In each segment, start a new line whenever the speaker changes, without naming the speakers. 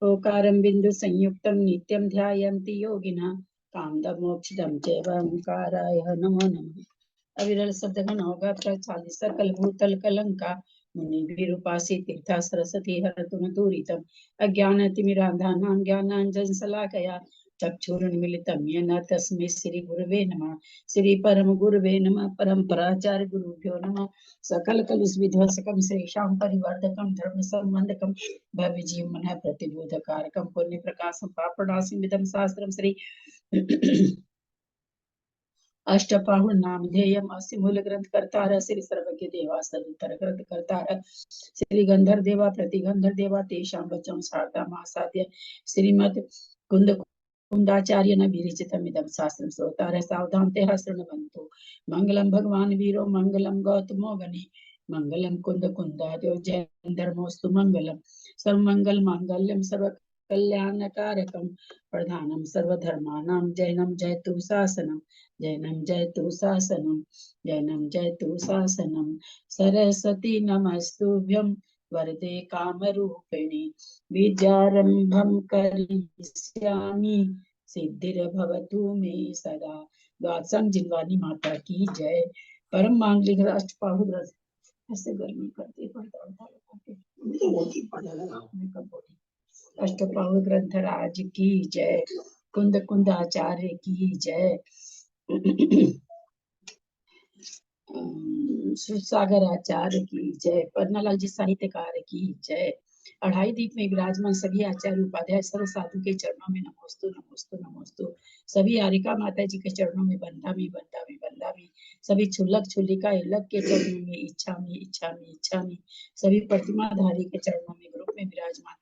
ओकारं बिंदु संयुक्तं नित्यं ध्यायन्ति योगिनः कामदमोक्षदं चैव ओंकाराय नमो नमः। अविरल शब्द का नौगा चालीसा कलभूतल कलंका मुनि विरूपासी तीर्था सरस्वती हरतु मधुरितम अज्ञानतिमिरान्धानां ज्ञानाञ्जन शलाकया चक्षुरुन्मीलितं येन तस्मै श्री गुरवे नमः। श्री परम गुरवे नमः। परम्पराचार्य गुरुभ्यो नमः। सकल कलुषविध्वंसकं श्रेषां परिवर्धकं धर्म संबंधकं भव्य जीवन प्रतिबोधकारकं पुण्य प्रकाशं पापनाशमिदं शास्त्रं श्री अष्टपाहुर नामधेयम अस्य मूल ग्रंथ करतार श्री सर्वज्ञ देवा सर्वतर ग्रंथ करतार श्री गंधर देवा प्रतिगंधर देवा तेषां वचन शारदा महासाध्य श्रीमद कुंद कुंदाचार्य न विरचितम इदं शास्त्रं श्रोतारः सावधान ते शृण्वन्तु। मंगलम भगवान वीरो मंगलम गौतमो गणे मंगलम कुंद कुंदाद्यो जैन धर्मोस्तु मंगलम सर्वमंगल मांगल्यम सर्व कल्याणकारकम प्रधानम सर्वधर्माणां जैनम जयतु शासनम जैनम जयतु शासनम जैनम जयतु शासनम। सरस्वती नमस्तुभ्यं वरदे कामरूपिणी विद्यारंभं करिष्यामि सिद्धिर्भवतु मे सदा। द्वादशं जिनवानी माता की जय। परम मांगलिक राष्ट्रपाहु ऐसे गर्मी करती अष्टपाहु ग्रंथराज की जय। कुंद कुंदाचार्य की जय। सागर आचार्य की जय। पन्नालाल जी साहित्यकार की जय। अढ़ाई दीप में विराजमान सभी आचार्य उपाध्याय सर्व साधु के चरणों में नमोस्तु नमोस्तु नमोस्तु। सभी आरिका माता जी के चरणों में बंदा भी बंदा भी बंदा भी। सभी छुल्लक छुल्लिका इलक के चरणों में इच्छा में इच्छा में इच्छा में। सभी प्रतिमाधारी के चरणों में ग्रुप में विराजमान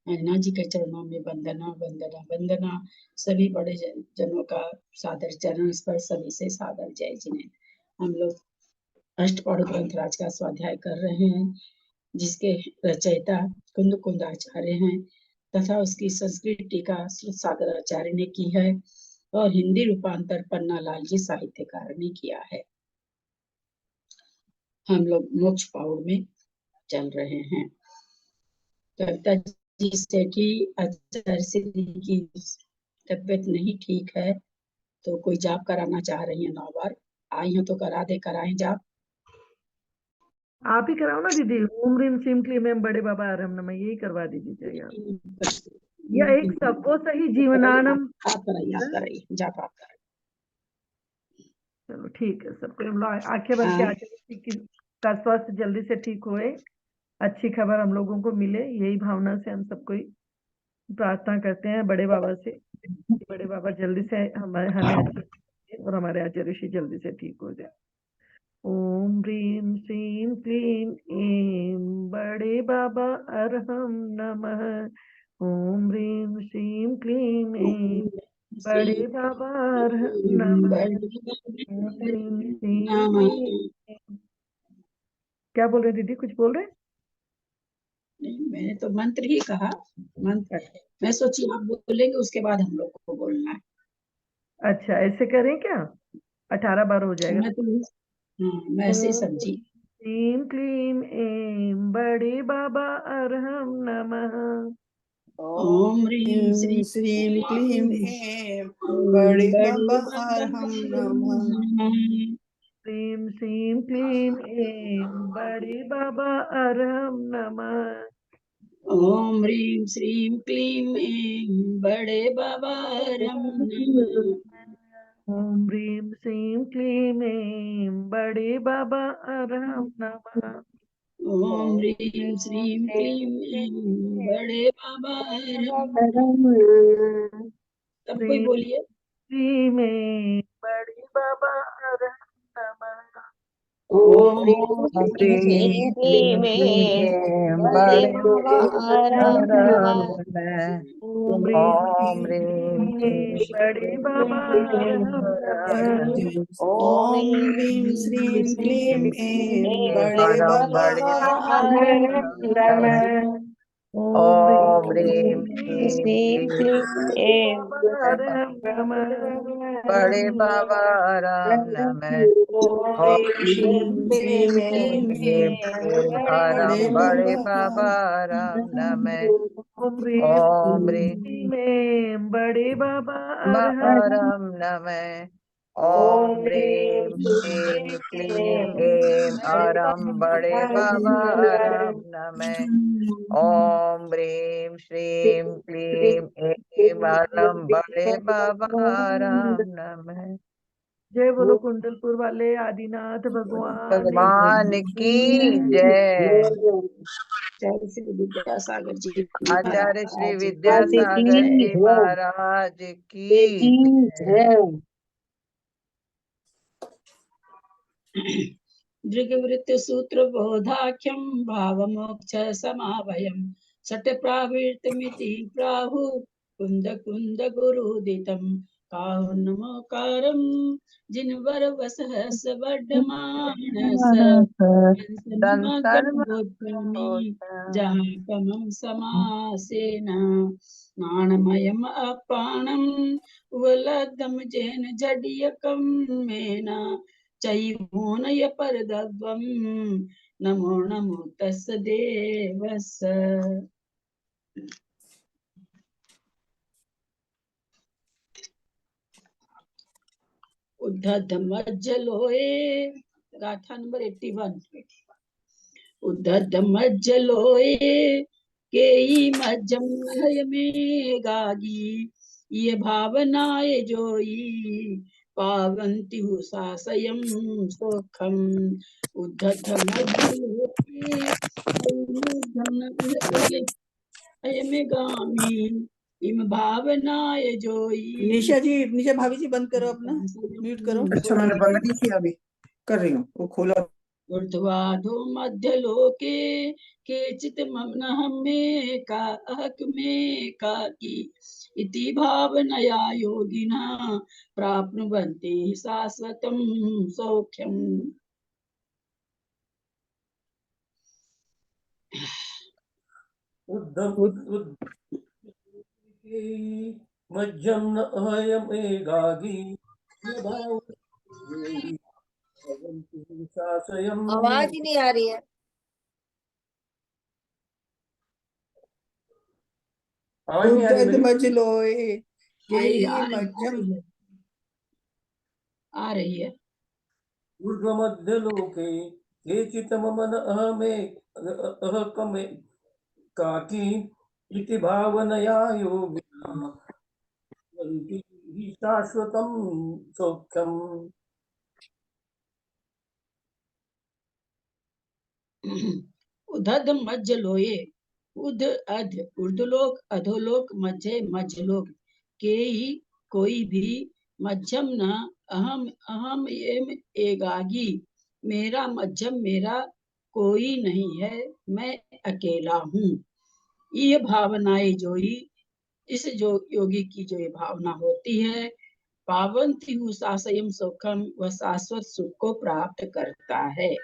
अन्ना जी के चरणों में वंदना वंदना वंदना। सभी बड़े जनों का सादर चरण स्पर्श सभी से सादर जय जिन्हें। हम लोग अष्टपाहु ग्रंथराज का स्वाध्याय कर रहे हैं जिसके रचयिता कुंद कुंदाचार्य हैं तथा उसकी संस्कृत टीका सागर आचार्य ने की है और हिंदी रूपांतर पन्नालाल जी साहित्यकार ने किया है। हम लोग मोक्ष पाहुड़ में चल रहे हैं। कविता जी से कि आचार्य श्री की तबीयत नहीं ठीक है तो कोई जाप कराना चाह रही है। 9 बार आई हैं तो करा दे, कराएं जाप।
आप ही कराओ ना दीदी। ओम ह्रीम श्रीम क्लीम एम बड़े बाबा आरम नमः यही करवा दीजिए या एक सबको सही जीवनानम।
आप कराइए जाप आप कराइए।
चलो ठीक है। सबको हम लोग आंखें बंद के आचार्य का स्वास्थ्य जल्दी से ठीक होए, अच्छी खबर हम लोगों को मिले, यही भावना से हम सबको प्रार्थना करते हैं बड़े बाबा से। बड़े बाबा जल्दी से हमें अच्छे और हमारे आचार्य ऋषि जल्दी से ठीक हो जाए। ओम ह्रीम श्रीम क्लीम ऐं बड़े बाबा अरहम नमः। ओम ह्रीम श्रीम क्लीम ऐं बड़े बाबा अरहम नमः। ओम ह्रीम श्रीम क्लीम। क्या बोल रहे दीदी? कुछ बोल रहे?
नहीं, मैंने तो मंत्र ही कहा। मंत्र मैं सोची आप बोलेंगे उसके बाद हम लोग को बोलना है।
अच्छा ऐसे करें क्या? 18 बार हो जाएगा।
मैं ऐसे ही समझी।
श्रीम क्लीम ऐं बड़े बाबा अरहम नमः।
ओम ह्रीं श्रीं क्लीं ऐं बड़े बाबा अरहम नमः।
ह्रीं श्रीं क्लीं ऐं बड़े बाबा अरहम नमः।
ओम ह्रीं श्रीं क्लीं ऐं बड़े बाबा अरहम नमः।
ओम ह्रीं श्रीं क्लीं ऐं बड़े बाबा अरहम नमः।
ओम ह्रीं श्रीं क्लीं ऐं बड़े बाबा अरहम। सब कोई बोलिए।
श्री में बड़े बाबा अरहम नमः।
ओम ह्रीं क्लीं ऐं बड़े बाबा अरहम नमः।
ओम
ओम
ह्रीं
ह्रीं
बड़े बाबा अरहम नमः।
ओम ह्रीं श्रीं क्लीं ऐं बड़े बाबा अरहम नमः।
ओम
ह्रीं
श्री क्लीं ऐं अरहम नमः।
बड़े बाबा राम नमः। ओम
श्रीम
क्लीम हरम बड़े बाबा राम नमः। ओम
में बड़े बाबा
हरम नमः। ओम ह्रीं श्रीं क्लीं ऐं हरम बड़े बाबा राम नमः। ओम ह्रीं श्रीं क्लीं ऐं हरम बड़े बाबा राम नमः।
जय बोलो कुंडलपुर वाले आदिनाथ भगवान
भगवान की जय।
जय श्री विद्यासागर जी
आचार्य श्री
महाराज
विद्यासागर जी महाराज की जय।
दृग्वृत्त सूत्र बोधाख्यम भावमोक्ष समाभयम सट प्रावृतमिति प्राहु कुंद कुंद गुरुदितम काहुन्नमोकारम जिनवर वसहस वर्धमानस
संतन
गोत्वामि जहाँ कमं समासेन नाणमयम अपाणम वलदम जैन जडियकम मेना चैवोनय परदवम नमो नमो तस् देवस। उद्धतमज्जलोए गाथा नंबर 81। उद्धतमज्जलोए केई मज्जम में गागी ये भावनाए जोई पावंति सासयम सुखम उद्धतमज्जलोए में गामी इम भावनाए जोई।
निशा जी, निशा भाभी जी बंद करो अपना, म्यूट करो।
अच्छा मैंने बंद नहीं किया, अभी कर रही हूँ, वो खोला।
ऊर्ध्वाधो मध्यलोके केचित् मम्नः मे का अहक मे काकी इति भावनया योगिनः प्राप्नुवन्ति शाश्वतं सौख्यम्।
मज्जम न अहयमेगागी
आवाज ही नहीं आ रही है।
आवाज नहीं आ रही मेरी?
मजलोए
आ
मज्जम
रही है।
ऊर्ध्वमध्यलोके केचित् मम न अहकमे काकी इति भावनया योगिनः वन्ति हि शाश्वतं सौख्यम्।
उद्धत मज्ज लोये उद अध ऊर्ध्वलोक अधोलोक मध्य मध्यलोक के ही कोई भी मध्यम न अहम अहम एम एगागी मेरा मध्यम मेरा कोई नहीं है, मैं अकेला हूँ। ये भावनाएं जोई इस जो योगी की जो ये भावना होती है पावन थी सासयम सुखम वह शाश्वत सुख को प्राप्त करता है।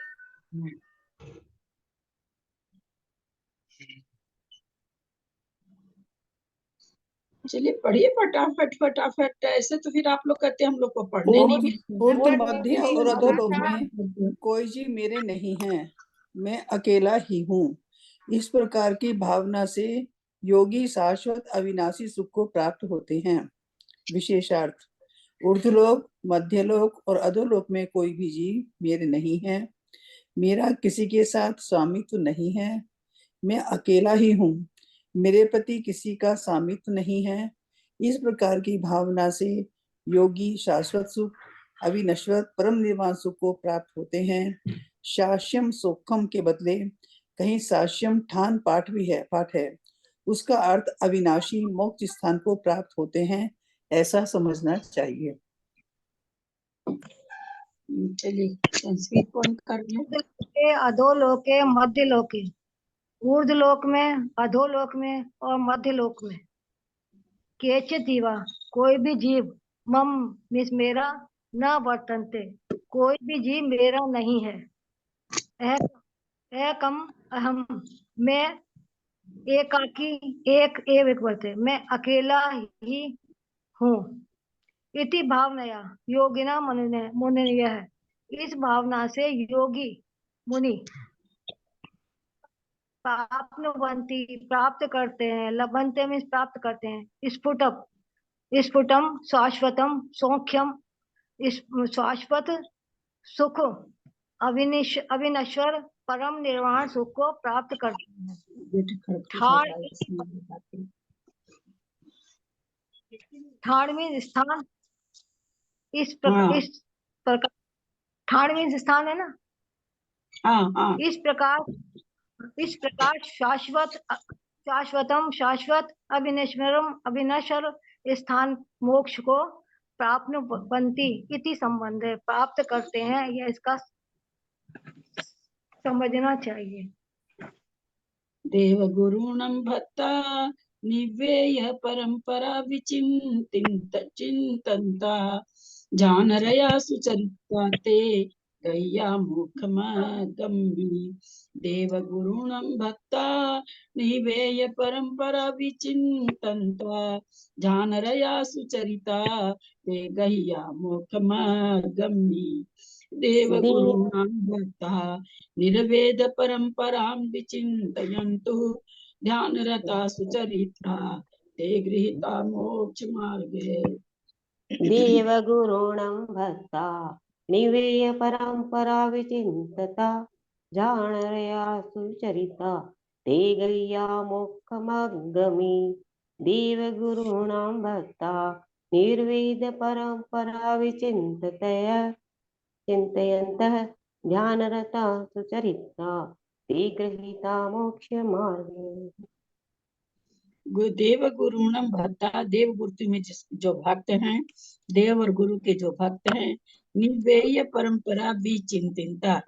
चलिए पढ़िए फटाफट फटाफट, ऐसे तो फिर आप लोग कहते हैं हम लोग को पढ़ने नहीं मिलते।
ऊर्ध्व मध्य और अधोलोक में कोई जीव मेरे नहीं है, मैं अकेला ही हूँ। इस प्रकार की भावना से योगी शाश्वत अविनाशी सुख को प्राप्त होते हैं। विशेषार्थ ऊर्ध्वलोक मध्यलोक और अधोलोक में कोई भी जीव मेरे नहीं है, मेरा किसी के साथ स्वामित्व नहीं है, मैं अकेला ही हूँ, मेरे प्रति किसी का स्वामित्व नहीं है। इस प्रकार की भावना से योगी शाश्वत सुख अविनश्वत परम निर्वाण सुख को प्राप्त होते हैं। शास्यम सोखम के बदले कहीं साश्यम ठान पाठ है, उसका अर्थ अविनाशी मोक्ष स्थान को प्राप्त होते हैं, ऐसा समझना चाहिए।
चलिए संस्कृत कौन कर ले?
अधोलोके मध्य लोके, ऊर्ध्व लोक में अधोलोक में और मध्य लोक में केचित् जीवा कोई भी जीव मम मिस मेरा न वर्तन्ते कोई भी जीव मेरा नहीं है। एकम अहम मैं एकाकी एक एव एक वर्ते मैं अकेला ही हूँ। इति भावनया योगिना मुनयः, इस भावना से योगी मुनि प्राप्नुवन्ति प्राप्त करते हैं, लभन्ते में प्राप्त करते हैं, स्फुटम शाश्वतम सौख्यम, शाश्वत सुख, अविनश्वर परम निर्वाण सुख को प्राप्त करते हैं। थर्ड मीन्स स्थान, इस प्रकार थर्ड मीन्स स्थान है ना।
हाँ
इस प्रकार शाश्वतम शाश्वत अविनश्वर स्थान मोक्ष को प्राप्नुवन्ति इति संबंध है, प्राप्त करते हैं, यह इसका समझना चाहिए।
देव गुरुणं भक्ता निवेय परंपरा चिंतन्ता जानरया सुचरिता ते गय्या मुखमगम्यि। देव गुरुणं भक्ता निवेय परंपरा चिंतन्ता जानरया सुचरिता ते गय्या मुखमगम्यि। देव गुरुणां भक्ता निर्वेद परंपरां विचिन्तयन्तु ध्यानरता सुचरिता ते गृहीता मोक्ष मार्गे।
देवगुरूणां भक्ता निवेय परंपरा विचिन्तता जानरया सुचरिता ते गय्या मोक्षमागमि। देवगुरूणां भक्ता निर्वेद परंपरा चिन्तयन्तः ध्यानरता सुचरिता ते गृहीता मोक्ष मार्गे।
देव गुरुणम भक्ता, देव गुरु में जो भक्त हैं, देव और गुरु के जो भक्त हैं, निवेय परंपरा भी चिंतिता।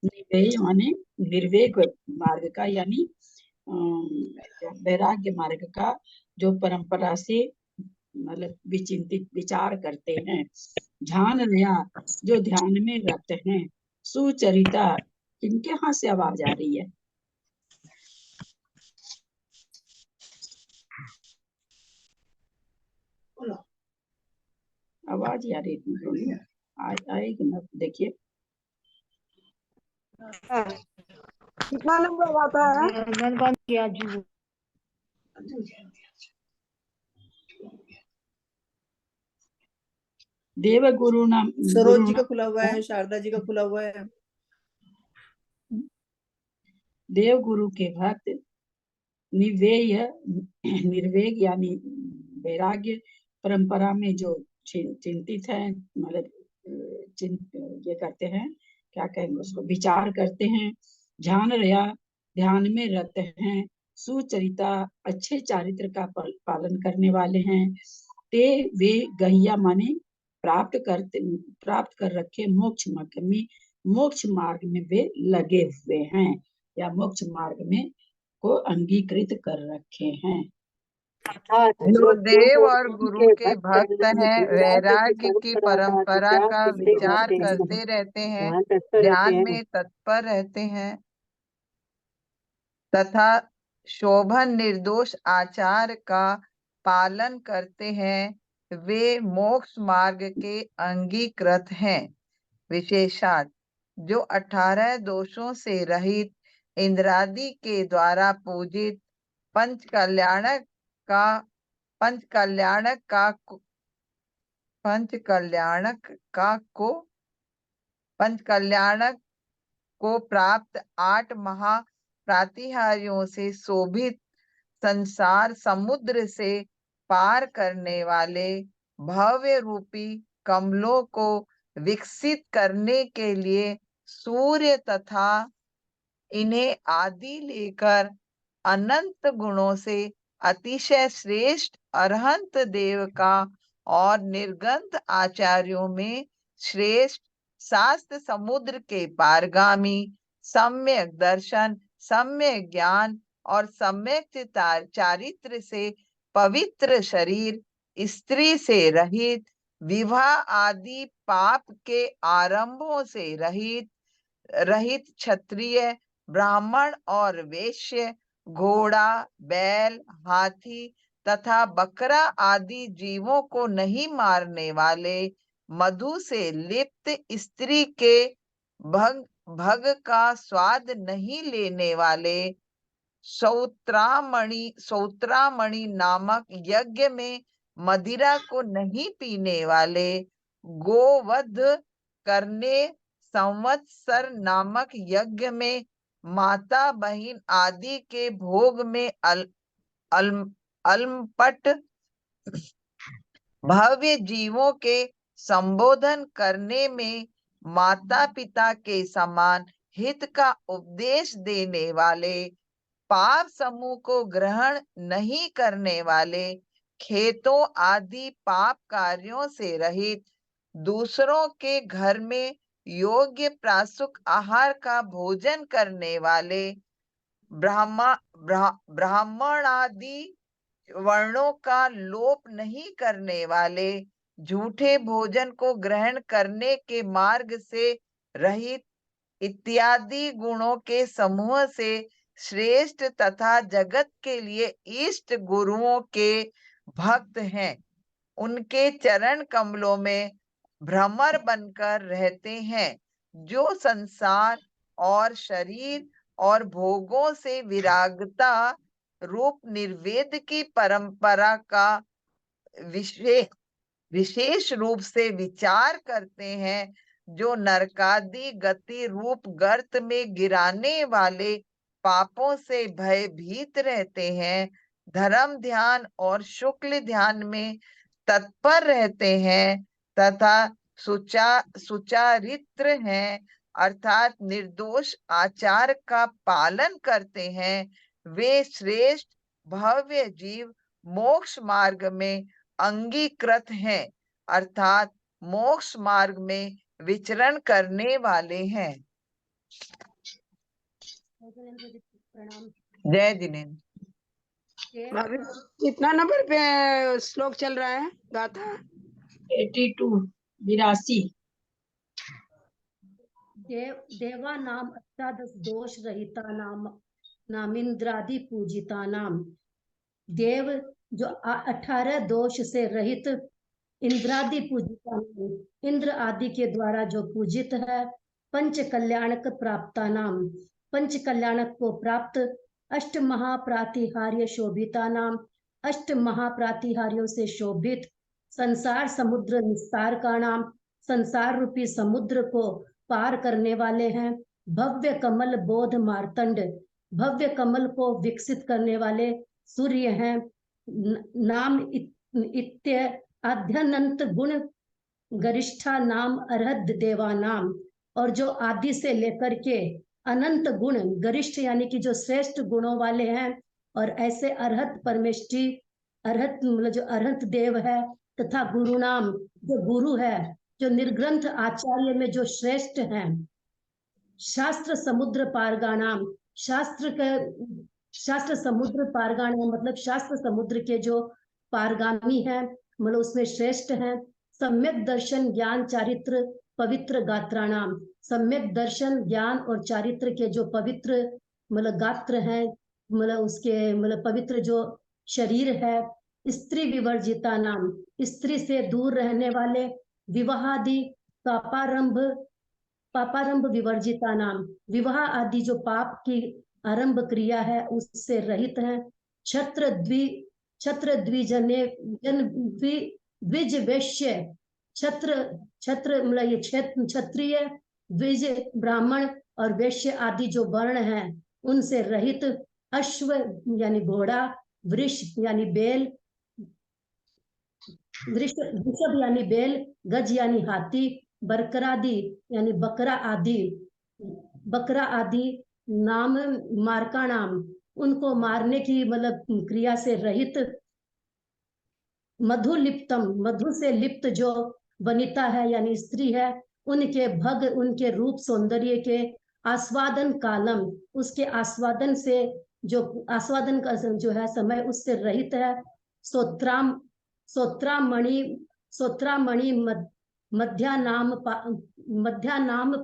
निवेय माने निर्वेग मार्ग का, यानी वैराग्य मार्ग का, जो परंपरा से मतलब विचिंतित विचार करते हैं। ध्यान रया, जो ध्यान में रत हैं। सुचरिता, इनके यहाँ से आवाज आ रही है। आवाज आ रही थी, आएगी ना, देखिए।
कितना नंबर आता है?
मैंने बंद किया जी।
देव गुरु नाम
सरोज जी का खुला हुआ है, शारदा जी का खुला हुआ है।
देव गुरु के भक्त निवेय निर्वेग यानी वैराग्य परंपरा में जो चिंतित है, मतलब ये करते हैं, क्या कहेंगे उसको, विचार करते हैं। ध्यान रया, ध्यान में रत हैं। सुचरिता, अच्छे चारित्र का पालन करने वाले हैं। ते वे गह्या माने प्राप्त कर रखे मोक्ष मार्ग में वे लगे हुए हैं, या मोक्ष मार्ग में को अंगीकृत कर रखे हैं।
जो देव और गुरु के भक्त हैं, वैराग्य की परंपरा का विचार करते रहते हैं, ध्यान में तत्पर रहते हैं तथा शोभन निर्दोष आचार का पालन करते हैं, वे मोक्ष मार्ग के अंगीकृत हैं। विशेषार्थ, जो 18 दोषों से रहित इंद्रादि के द्वारा पूजित पंच कल्याणक को प्राप्त 8 महाप्रातिहार्यों से शोभित संसार समुद्र से पार करने वाले भव्य रूपी कमलों को विकसित करने के लिए सूर्य तथा इन्हें आदि लेकर अनंत गुणों से अतिशय श्रेष्ठ अरहंत देव का और निर्गंथ आचार्यों में श्रेष्ठ शास्त्र समुद्र के पारगामी सम्यक दर्शन, सम्यक ज्ञान और सम्यक चारित्र से पवित्र शरीर, स्त्री से रहित, विवाह आदि पाप के आरंभों से रहित क्षत्रिय, ब्राह्मण और वैश्य, घोड़ा, बैल, हाथी तथा बकरा आदि जीवों को नहीं मारने वाले, मधु से लिप्त स्त्री के भग का स्वाद नहीं लेने वाले, सौत्रामणि नामक यज्ञ में मदिरा को नहीं पीने वाले, गोवध करने संवत्सर नामक यज्ञ में माता बहन आदि के भोग में अलमपट भव्य जीवों के संबोधन करने में माता पिता के समान हित का उपदेश देने वाले, पाप समूह को ग्रहण नहीं करने वाले, खेतों आदि पाप कार्यों से रहित, दूसरों के घर में योग्य प्रासुक आहार का भोजन करने वाले, ब्राह्मण आदि वर्णों का लोप नहीं करने वाले, झूठे भोजन को ग्रहण करने के मार्ग से रहित इत्यादि गुणों के समूह से श्रेष्ठ तथा जगत के लिए इष्ट गुरुओं के भक्त हैं, उनके चरण कमलों में भ्रमर बनकर रहते हैं, जो संसार और शरीर और भोगों से विरागता रूप निर्वेद की परंपरा का विशेष रूप से विचार करते हैं, जो नरकादि गति रूप गर्त में गिराने वाले पापों से भयभीत रहते हैं, धर्म ध्यान और शुक्ल ध्यान में तत्पर रहते हैं तथा सुचारित्र हैं, अर्थात निर्दोष आचार का पालन करते हैं, वे श्रेष्ठ भव्य जीव मोक्ष मार्ग में अंगीकृत हैं, अर्थात मोक्ष मार्ग में विचरण करने वाले हैं। जय जिनेन्द्र।
भाभी
कितना नंबर पे श्लोक चल रहा है गाथा?
82
देवा नाम अष्टादश दोष रहिता नामिंद्रादि पूजिता नाम। देव जो 18 दोष से रहित इंद्रादि पूजिता नाम, इंद्र आदि के द्वारा जो पूजित है। पंच कल्याणक प्राप्ता नाम, पंच कल्याणक को प्राप्त। अष्ट महाप्रातिहार्य शोभिता नाम, अष्ट महाप्रातिहार्यों से शोभित। संसार समुद्र निस्तार का नाम, संसार रूपी समुद्र को पार करने वाले हैं। भव्य कमल बोध मार्तंड, भव्य कमल को विकसित करने वाले सूर्य हैं। नाम इत्य आद्यनंत गुण गरिष्ठा नाम अरहद देवा नाम, और जो आदि से लेकर के अनंत गुण गरिष्ठ यानी कि जो श्रेष्ठ गुणों वाले हैं, और ऐसे अरहत परमेष्टि अरहत मतलब जो अरहत देव है, तथा गुरु नाम जो गुरु है, जो निर्ग्रंथ आचार्य में जो श्रेष्ठ हैं। शास्त्र समुद्र पारगाणाम, शास्त्र समुद्र पारगाणाम मतलब शास्त्र समुद्र के जो पारगामी हैं, मतलब उसमें श्रेष्ठ हैं। सम्यक दर्शन ज्ञान चारित्र पवित्र गात्राणाम, सम्यक दर्शन ज्ञान और चारित्र के जो पवित्र मतलब गात्र हैं, मतलब उसके मतलब पवित्र जो शरीर है। स्त्री विवर्जिता नाम, स्त्री से दूर रहने वाले। विवाहादि पापारंभ विवर्जिता नाम, विवाह आदि जो पाप की आरंभ क्रिया है उससे रहित हैं। छत्र द्विज वैश्य, छत्र मतलब ये क्षत्रिय, द्विज ब्राह्मण और वैश्य आदि जो वर्ण हैं उनसे रहित। अश्व यानी घोड़ा, वृष यानी बेल, वृषभ यानी बेल, गज यानी हाथी, बकरादि यानी बकरा आदि नाम मार्का नाम, उनको मारने की मतलब क्रिया से रहित। मधुलिप्तम, मधु से लिप्त जो वनिता है यानी स्त्री है, उनके भग उनके रूप सौंदर्य के आस्वादन कालम, उसके आस्वादन से जो आस्वादन का जो है समय उससे रहित है। सोत्रामणि मध्या नाम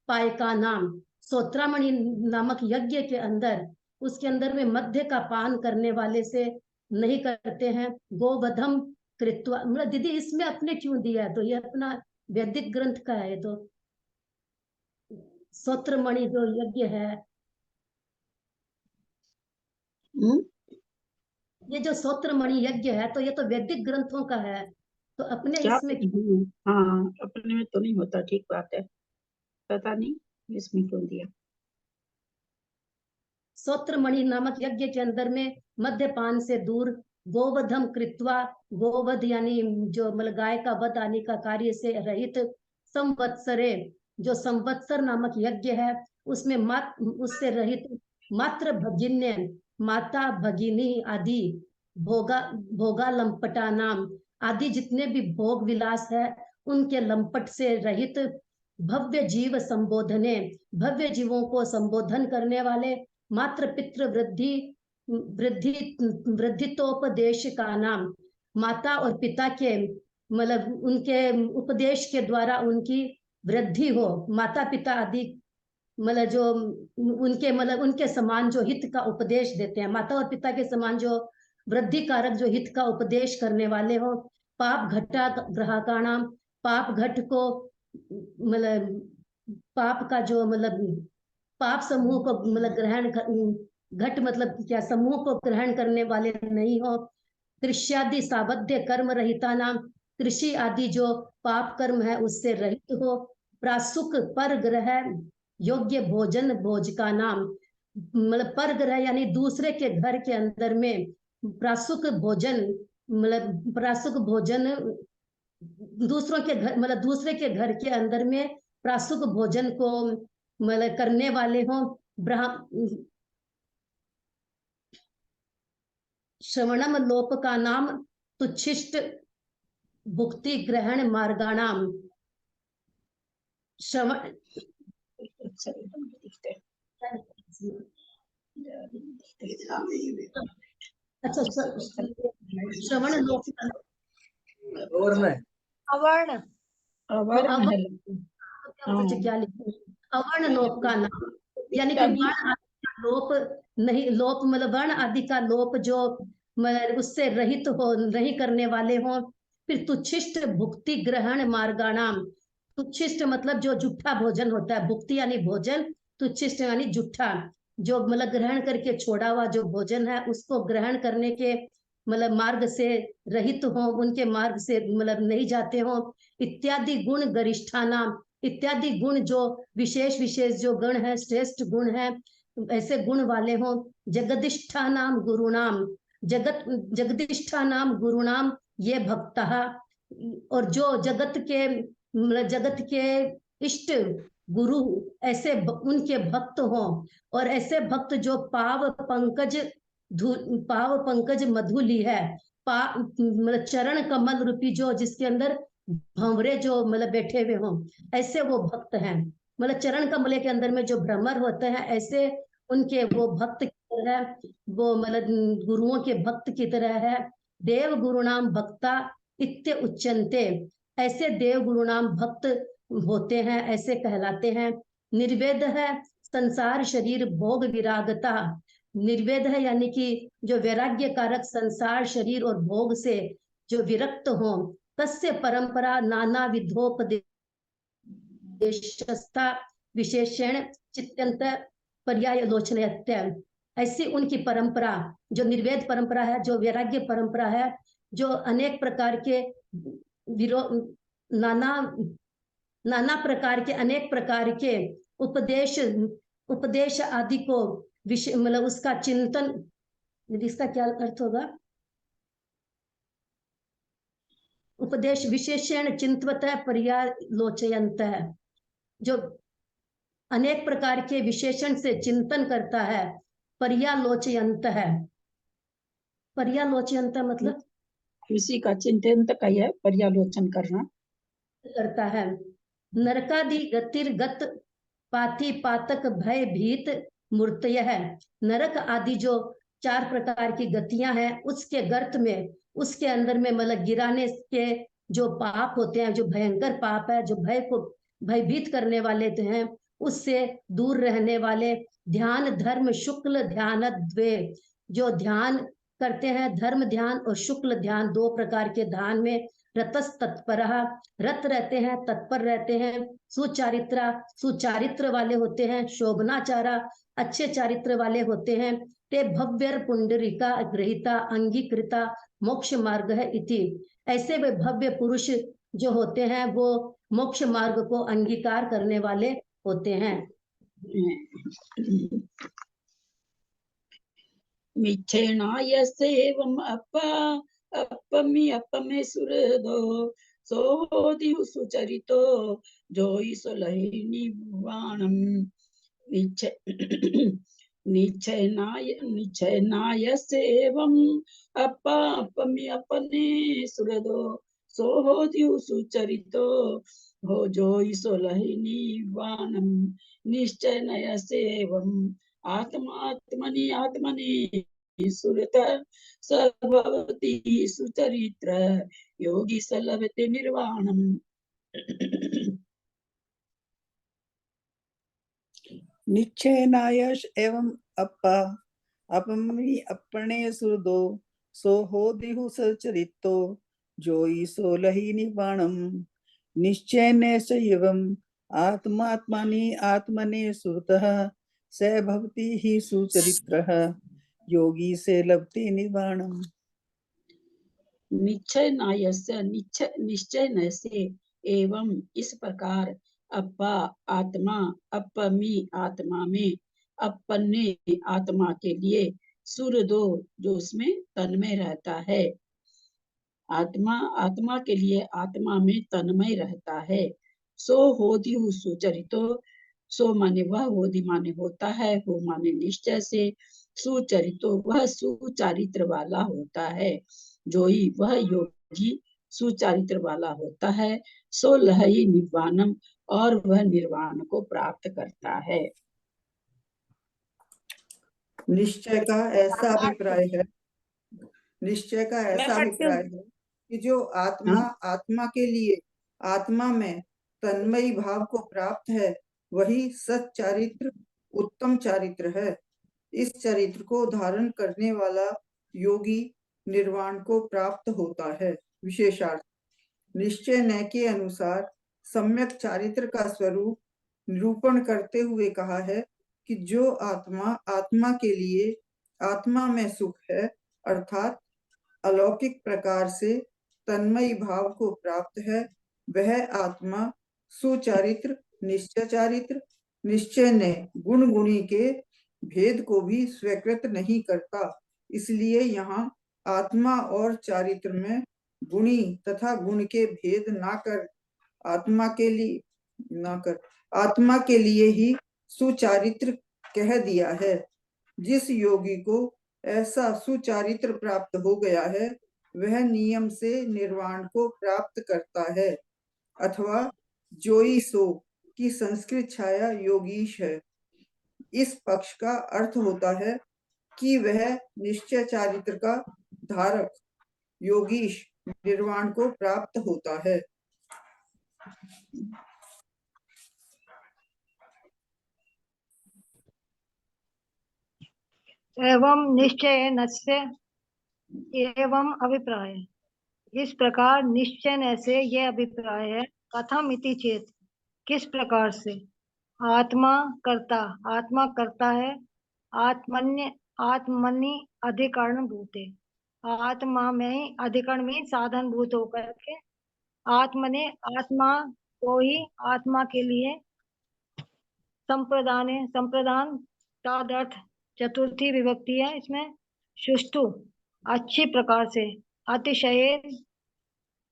पायका नाम, सोत्रामणि नामक यज्ञ के अंदर उसके अंदर में मध्य का पान करने वाले से
नहीं करते हैं। गोवधम कृत्वा, मतलब दीदी इसमें अपने क्यों दिया है? तो ये अपना वैदिक ग्रंथ का है। ये तो सूत्रमणि जो यज्ञ है, ये जो सूत्रमणि यज्ञ है तो ये तो वैदिक ग्रंथों का है, तो अपने
क्या
इसमें
हाँ, अपने में तो नहीं होता, ठीक बात है, पता नहीं इसमें क्यों दिया।
सूत्रमणि नामक यज्ञ के अंदर में मद्यपान से दूर, गोवधम कृत्वा, गोवध यानी जो मतलब गाय का वध आने का कार्य से रहित, संवत्सरे जो संवत्सर नामक यज्ञ है उसमें उससे रहित, मात्र भगिन्य माता भगिनी आदि, भोगा भोगा लंपटा नाम आदि जितने भी भोग विलास है उनके लंपट से रहित, भव्य जीव संबोधने भव्य जीवों को संबोधन करने वाले, मात्र पितृ वृद्धि वृद्धि वृद्धितोपदेश का नाम, माता और पिता के मतलब उनके उपदेश के द्वारा उनकी वृद्धि हो, माता पिता आदि मतलब जो उनके समान जो हित का उपदेश देते हैं, माता और पिता के समान जो वृद्धि कारक जो हित का उपदेश करने वाले हो। पाप घटा ग्राहकाणाम, पाप घट को मतलब पाप का जो मतलब पाप समूह को मतलब ग्रहण घट मतलब क्या, समूह को ग्रहण करने वाले नहीं हो। कृष्यादि सावध्य कर्म रहिता नाम, कृषि आदि जो पाप कर्म है उससे रहित हो। प्रासुक पर ग्रह योग्य भोजन भोज का नाम, मतलब पर ग्रह यानी दूसरे के घर के अंदर में प्रासुक भोजन, मतलब प्रासुक भोजन दूसरों के घर मतलब दूसरे के घर के अंदर में प्रासुक भोजन को मतलब करने वाले हो। श्रवणम लोप का नाम, तुच्छिष्ट भुक्ति ग्रहण मार्गाणाम, श्रवण अच्छा श्रवण लोक
अवर्ण
अवर्ण है,
क्या लिखा, अवर्ण लोप का नाम, यानी कि वर्ण आदि का लोप नहीं, लोप मतलब वर्ण आदि का लोप जो मतलब उससे रहित हो, नहीं करने वाले हो। फिर तुच्छिष्ट भुक्ति ग्रहण मार्गाणाम, तुच्छिष्ट मतलब जो जुठा भोजन होता है, भुक्ति यानी भोजन, तुच्छिष्ट यानी जुठा, जो मतलब ग्रहण करके छोड़ा हुआ जो भोजन है उसको ग्रहण करने के मतलब मार्ग से रहित हो, उनके मार्ग से मतलब नहीं जाते हो। इत्यादि गुण गरिष्ठा नाम, इत्यादि गुण जो विशेष विशेष जो गुण है, श्रेष्ठ गुण है, ऐसे गुण वाले हो। जगदिष्ठा नाम गुरु नाम, जगदिष्ठा नाम गुरु नाम ये भक्ता, और जो जगत के इष्ट गुरु ऐसे उनके भक्त हो, और ऐसे भक्त जो पाव पंकज मधुली है, मतलब चरण कमल रूपी जो जिसके अंदर भंवरे जो मतलब बैठे हुए हों, ऐसे वो भक्त हैं। मतलब चरण कमल के अंदर में जो भ्रमर होते हैं ऐसे उनके वो भक्त की तरह, वो मतलब गुरुओं के भक्त की तरह है। देव गुरु नाम भक्ता इत्य उच्चनते, ऐसे देव गुरु नाम भक्त होते हैं, ऐसे कहलाते हैं। निर्वेद है संसार शरीर भोग विरागता, निर्वेद है यानी कि जो वैराग्य कारक संसार शरीर और भोग से जो विरक्त हो। तस्य परंपरा नाना विधोपदेशस्था विशेषण चित्यंत पर्याय लोचनयत्य, ऐसी उनकी परंपरा जो निर्वेद परंपरा है, जो वैराग्य परंपरा है, जो अनेक प्रकार के नाना प्रकार के अनेक प्रकार के उपदेश आदि को मतलब उसका चिंतन, इसका क्या अर्थ होगा, उपदेश विशेषण चिंतवत पर्यालोचयंत है, जो अनेक प्रकार के विशेषण से चिंतन करता है। पर्यालोचयंत है, पर्यालोचयंत मतलब
इसी का चिंतन का ही है, पर्यालोचन करना
करता है। नरकादि गतिर्गत पाति पातक भय भीत मूर्तय है, नरक आदि जो 4 प्रकार की गतियां हैं उसके गर्त में, उसके अंदर में मतलब गिराने के जो पाप होते हैं, जो भयंकर पाप है, जो भय को भयभीत करने वाले हैं, उससे दूर रहने वाले। ध्यान धर्म शुक्ल ध्यान द्वे, जो ध्यान करते हैं। धर्म ध्यान और शुक्ल ध्यान, दो प्रकार के ध्यान में रतस तत्परः, रत रहते हैं, तत्पर रहते हैं। सुचारित्रा, सुचारित्र वाले होते हैं। शोभनाचारा, अच्छे चारित्र वाले होते हैं। ते भव्यर पुंडरीका गृहीता अंगीकृता मोक्ष मार्ग है इति। ऐसे वे भव्य पुरुष जो होते हैं वो मोक्ष मार्ग को अंगीकार करने वाले होते हैं।
मिच्छेनाय सेवम अपमी अपमे सुरदो सोदि सुचरितो जोई सोलहि निवाणम। निच्छेनाय सेवम अपमी अपने सुरदो सोदि सुचरितो हो जोई सोलहि निवाणम। निश्चय सेवम आत्मात्मनि आत्मनि सुरत सर्ववती सुचरित्र योगी सलभते निर्वाणम।
निश्चयनाय एवं अपमी अपने सुरदो सोहोदिहु सचरितो जोई सोलहि निवाणम। निश्चयने एवं आत्मात्मनि आत्मने सुरतः स भवति हि सुचरित्रः योगी से लभते निवाणम।
निश्चय से एवं इस प्रकार अपा आत्मा अपमी आत्मा में अपने आत्मा के लिए सुरदो जो उसमें तन्मय रहता है। आत्मा आत्मा के लिए आत्मा में तन्मय रहता है। सो होदि सुचरितो, सो माने वह, होदि माने होता है, हो माने निश्चय से, सुचरितो वह सुचारित्र वाला होता है। जोई वह योगी सुचारित्र वाला होता है। सो लहई निर्वाणम और वह निर्वाण को प्राप्त करता है।
निश्चय का ऐसा अभिप्राय है, निश्चय का ऐसा अभिप्राय है कि जो आत्मा आत्मा के लिए आत्मा में तन्मयी भाव को प्राप्त है वही सच चारित्र उत्तम चारित्र है। इस चरित्र को धारण करने वाला योगी निर्वाण को प्राप्त होता है। विशेषार्थ निश्चय न के अनुसार सम्यक चारित्र का स्वरूप निरूपण करते हुए कहा है कि जो आत्मा आत्मा के लिए आत्मा में सुख है अर्थात अलौकिक प्रकार से तन्मयी भाव को प्राप्त है, वह आत्मा सुचारित्र निश्चय चारित्र निश्चय ने गुण गुणी के भेद को भी स्वीकृत नहीं करता। इसलिए यहाँ आत्मा और चारित्र में गुणी तथा गुण के भेद ना कर आत्मा के लिए ही सुचारित्र कह दिया है। जिस योगी को ऐसा सुचारित्र प्राप्त हो गया है वह नियम से निर्वाण को प्राप्त करता है, अथवा जोई सो की संस्कृत छाया योगीश है। इस पक्ष का अर्थ होता है कि वह निश्चय चारित्र का धारक योगीश निर्वाण को प्राप्त होता है।
एवं निश्चय नस्य एवं अभिप्राय, इस प्रकार निश्चय से यह अभिप्राय है। कथम इति चेत, किस प्रकार से। आत्मा करता है। आत्मनि अधिकरण भूते, आत्मा में ही अधिकरण में साधन भूत होकर के आत्मने आत्मा को ही आत्मा के लिए संप्रदान तादर्थ चतुर्थी विभक्ति है इसमें। सुष्टु अच्छी प्रकार से, अतिशय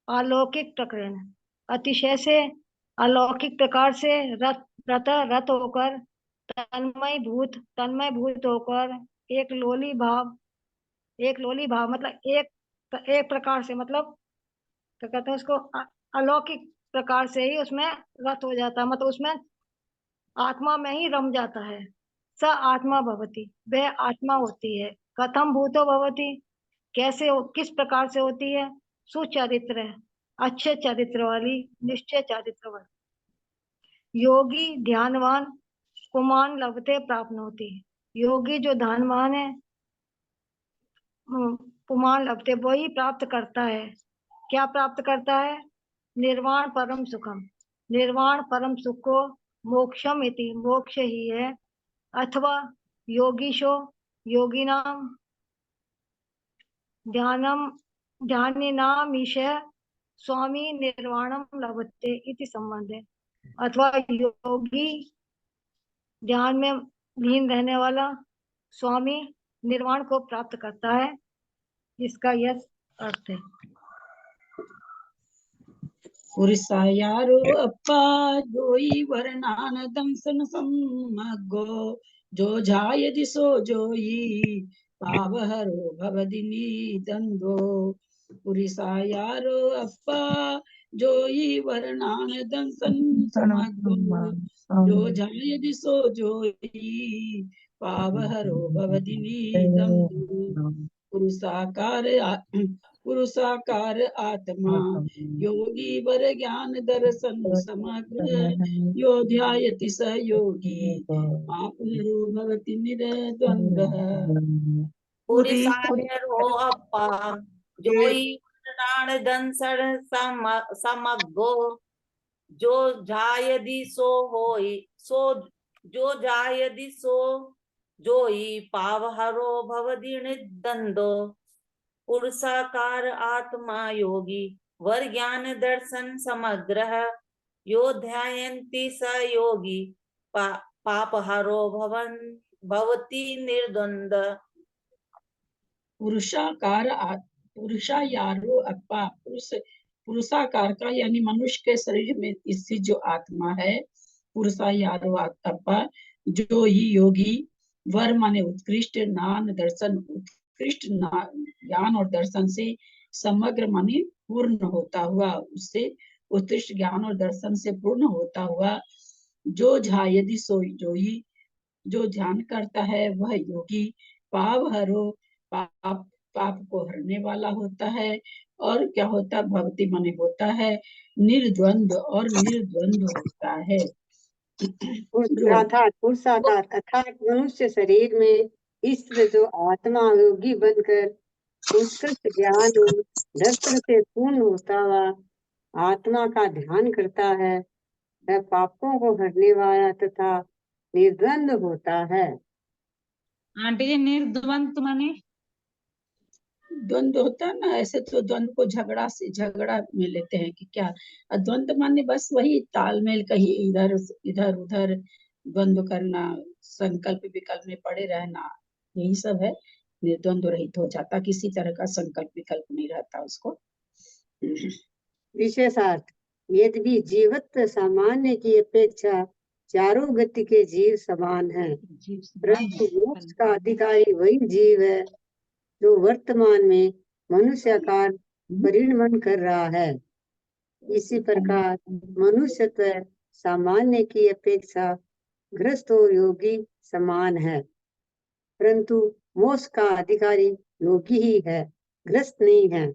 अलौकिक प्रकरण, अतिशय से अलौकिक प्रकार से रत होकर तन्मय भूत होकर एक लोली भाव मतलब एक प्रकार से, मतलब क्या कहते हैं उसको, अलौकिक प्रकार से ही उसमें रत हो जाता है, मतलब उसमें आत्मा में ही रम जाता है। स आत्मा भवति, वह आत्मा होती है। कथम भूतो भवति, कैसे किस प्रकार से होती है। सुचरित्र है, अच्छे चरित्र वाली, निश्चय चारित्र वाली। योगी ध्यानवान कुमान लभते प्राप्त होती, योगी जो ध्यानवान है पुमान लभते, वही प्राप्त करता है। क्या प्राप्त करता है? निर्वाण परम सुखम। निर्वाण परम सुख को मोक्षम इति, मोक्ष ही है। अथवा योगीशो, योगिनाम ध्यानम ध्यानिनाम ईशः स्वामी निर्वाणम लभते इति संबंध है। अथवा योगी ध्यान में लीन रहने वाला स्वामी निर्वाण को प्राप्त करता है, इसका यह अर्थ है।
पुरुषायारो अप्पा जोई वर्णान दंसन समग्गो जो जाय दिशो जोई पावहरो भवदिनी दंदो। पुरुषायारो अप्पा जोई वर्णान दंसन समग्गो जो जाय दिशो जोई पावहरो भवदिनी दंदो। पुरुषाकार आत्मा योगी वर ज्ञान दर्शन समग्र यो ध्यायति स योगी पापरो भवति निर्द्वन्द्वः।
पुरुषायरो अप्पा जोई वर्णान दंसन समग्गो जो जायदि सो होई सो जो जायदि सो जोई पावहरो भवदि निदंदो। पुरुषाकार आत्मा योगी वर ज्ञान दर्शन समग्र यो ध्यायन्ति स योगी पापहरो भवति निर्द्वंद।
पुरुषायारो अप्पा, पुरुषाकार का यानी मनुष्य के शरीर में स्थित जो आत्मा है, पुरुषायारो अप्पा जो ही योगी वर माने उत्कृष्ट, नान दर्शन उत्कृष्ट ज्ञान और दर्शन से, समग्र माने पूर्ण होता हुआ, उससे उत्कृष्ट ज्ञान और दर्शन से पूर्ण होता हुआ, जो झायदि सो जोई जो ध्यान करता है वह योगी पावहरो पाप को हरने वाला होता है। और क्या होता है? भक्ति माने होता है निर्द्वंद, और निर्द्वंद होता है।
पुरुषाकार अर्थात मनुष्य शरीर में ईश्वर जो आत्मा योगी बनकर उत्कृष्ट ज्ञान और दर्शन से पूर्ण होता हुआ आत्मा का ध्यान करता है, वह पापों को हरने वाला तथा निर्द्वंद होता है।
आंटी जी, निर्द्वंद माने
द्वंद्व होता है ना, ऐसे तो द्वंद्व को झगड़ा में लेते हैं कि क्या, द्वंद्व माने बस वही तालमेल, कहीं इधर उधर द्वंद्व करना, संकल्प विकल्प में पड़े रहना, यही सब है। निर्द्वंद्व रहित हो जाता, किसी तरह का संकल्प विकल्प नहीं रहता उसको।
विशेषार्थ, यद्यपि जीवत्व सामान्य की अपेक्षा चारों गति के जीव समान है, परंतु मोक्ष का अधिकारी वही जीव है जो वर्तमान में मनुष्याकार परिणमन कर रहा है। इसी प्रकार मनुष्यत्व सामान्य की अपेक्षा गृहस्थ और योगी समान है, परंतु मोक्ष का अधिकारी योगी ही है, गृहस्थ नहीं है।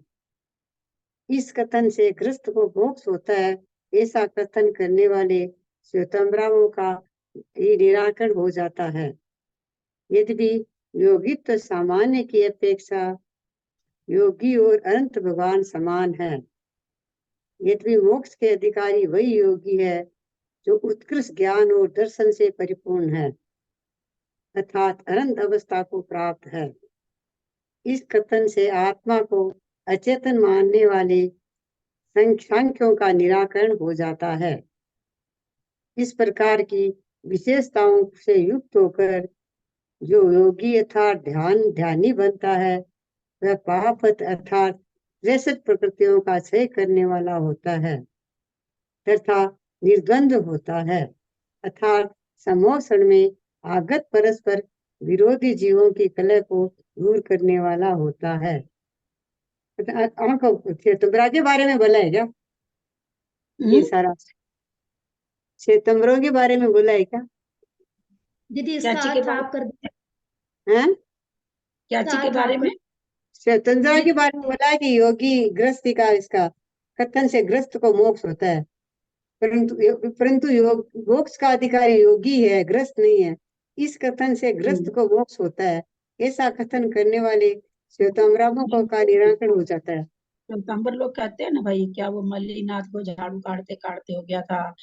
इस कथन से गृहस्थ को मोक्ष होता है, ऐसा कथन करने वाले श्वेतांबराओं का निराकरण हो जाता है। यद्यपि योगित्व सामान्य की अपेक्षा योगी और अनंत भगवान समान है, यद्यपि मोक्ष के अधिकारी वही योगी है जो उत्कृष्ट ज्ञान और दर्शन से परिपूर्ण है, अर्थात अनंत अवस्था को प्राप्त है। इस कथन से आत्मा को अचेतन मानने वाले सांख्यों का निराकरण हो जाता है। इस प्रकार की विशेषताओं से युक्त होकर जो योगी अर्थात ध्यानी बनता है, वह पाप अर्थात त्रेसठ प्रकृतियों का क्षय करने वाला होता है तथा निर्द्वंद होता है, अर्थात समोषण में आगत परस्पर विरोधी जीवों की कलह को दूर करने वाला होता है। श्वेतांबरों के बारे में बोला है क्या? ये सारा श्वेतांबरों के बारे में बोला है क्या
दीदी? इसका अर्थ आप कर
हैं?
क्या चीज के बारे में?
श्वेतांबरों के बारे में बोला है कि योगी गृहस्थी का, इसका कथन से गृहस्थ को मोक्ष होता है, परंतु मोक्ष का अधिकारी योगी है, गृहस्थ नहीं है। इस कथन से गृहस्थ को मोक्ष होता है, ऐसा कथन करने वाले श्वेतांबरों का निराकरण हो जाता है।
श्वेतांबर लोग कहते हैं ना भाई, क्या वो मल्लीनाथ को झाड़ू काटते काटते हो गया था,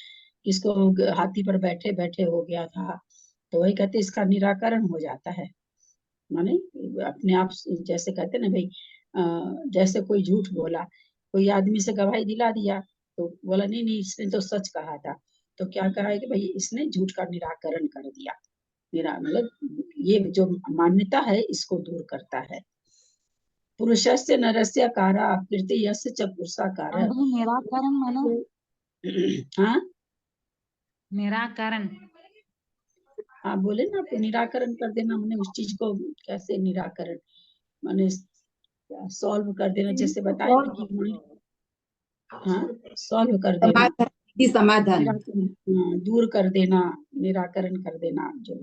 किसको हाथी पर बैठे बैठे हो गया था, तो वही कहते हैं इसका निराकरण हो जाता है। माने अपने आप जैसे कहते हैं ना भाई, जैसे कोई झूठ बोला, कोई आदमी से गवाही दिला दिया, तो बोला नहीं नहीं इसने तो सच कहा था, तो क्या कहा है कि भाई इसने झूठ का निराकरण कर दिया। मतलब ये जो मान्यता है इसको दूर करता है। पुरुषस्य नरस्य कारा कीर्ति यस्य च पुरुषाकार।
निराकरण माने
हाँ
निराकरण
हाँ बोले ना, आपको निराकरण कर देना मैंने उस चीज को कैसे निराकरण माने सॉल्व कर देना, जैसे बताया ना कि हाँ सॉल्व कर देना,
समाधान
दूर कर देना, निराकरण कर देना। जो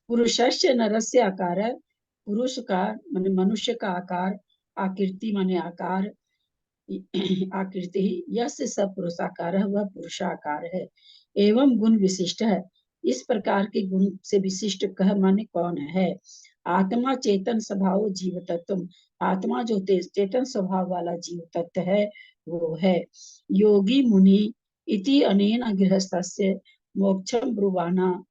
पुरुषस्य नरस्य आकार, पुरुष का माने मनुष्य का आकार, आकृति माने आकार, आकृति यश सब पुरुषाकार है, वह पुरुषाकार है, एवं गुण विशिष्ट है, इस प्रकार के गुण से विशिष्ट कह माने कौन है। आत्मा चेतन स्वभाव जीव तत्व, आत्मा जो चेतन स्वभाव वाला जीव तत्व है वो है। योगी मुनि इति अनेन गृहस्थस्य मोक्षम ब्रुवाना,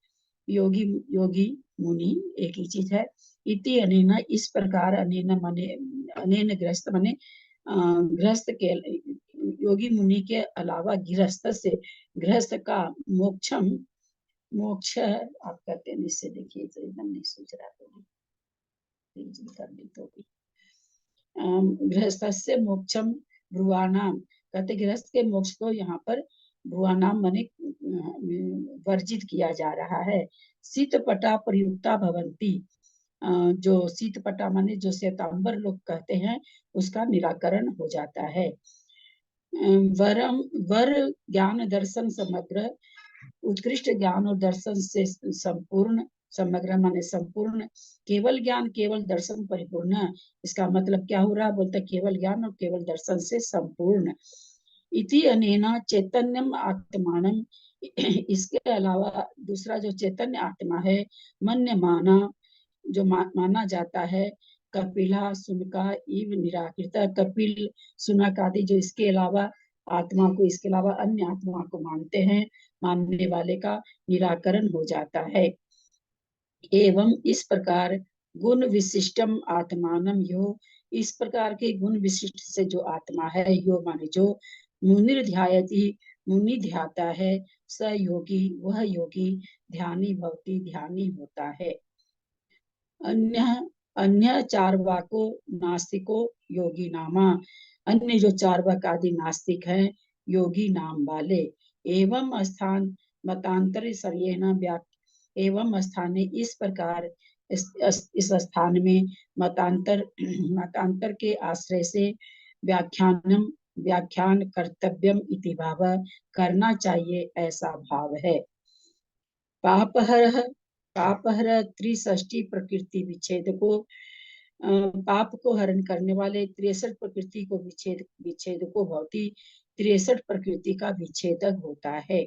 योगी योगी मुनि एक ही चीज है, इति अनेन इस प्रकार, अनेन माने अनेन गृहस्थ माने गृहस्थ के, योगी मुनि के अलावा गृहस्थ से, गृहस्थ का मोक्षम, मोक्ष आप कहते हैं इससे, देखिए तो एकदम नहीं सोच रहा तो कर ली तो भी गृहस्थ से मोक्षम ब्रुवाणाम, कहते गृहस्थ के मोक्ष को यहाँ पर ब्रुवाणाम माने वर्जित किया जा रहा है। शीतपटा प्रयुक्ता भवंती, जो शीतपटा माने जो श्वेतांबर लोग कहते हैं उसका निराकरण हो जाता है। वरम वर ज्ञान दर्शन समग्र, उत्कृष्ट ज्ञान और दर्शन से संपूर्ण, समग्र माने संपूर्ण, केवल ज्ञान केवल दर्शन परिपूर्ण, इसका मतलब क्या हो रहा है, बोलते केवल ज्ञान और केवल दर्शन से संपूर्ण। इति अनेना चैतन्यम आत्मानम, इसके अलावा दूसरा जो चैतन्य आत्मा है, मन्य माना जो माना जाता है, कपिला सुनका इव निराकृत, कपिल सुनक आदि जो इसके अलावा आत्मा को, इसके अलावा अन्य आत्मा को मानते हैं, मानने वाले का निराकरण हो जाता है। एवं इस प्रकार गुण विशिष्टम आत्मानम यो, इस प्रकार के गुण विशिष्ट से जो आत्मा है, यो माने जो मुनि ध्यायति, मुनि ध्याता है, स योगी वह योगी, ध्यानी भवति ध्यानी होता है। अन्य अन्य चार्वाको नास्तिको योगी नामा, अन्य जो चार्वाक आदि नास्तिक हैं योगी नाम वाले। एवं स्थान मतांतर सर्येण एवं स्थाने, इस प्रकार इस स्थान में मतांतर के आश्रय से व्याख्यान कर्तव्यम इति भाव, करना चाहिए ऐसा भाव है। पापहर त्रिषष्टि प्रकृति विच्छेद को, पाप को हरण करने वाले 63 प्रकृति को विच्छेद को भवती, 63 प्रकृति का विच्छेदक होता है।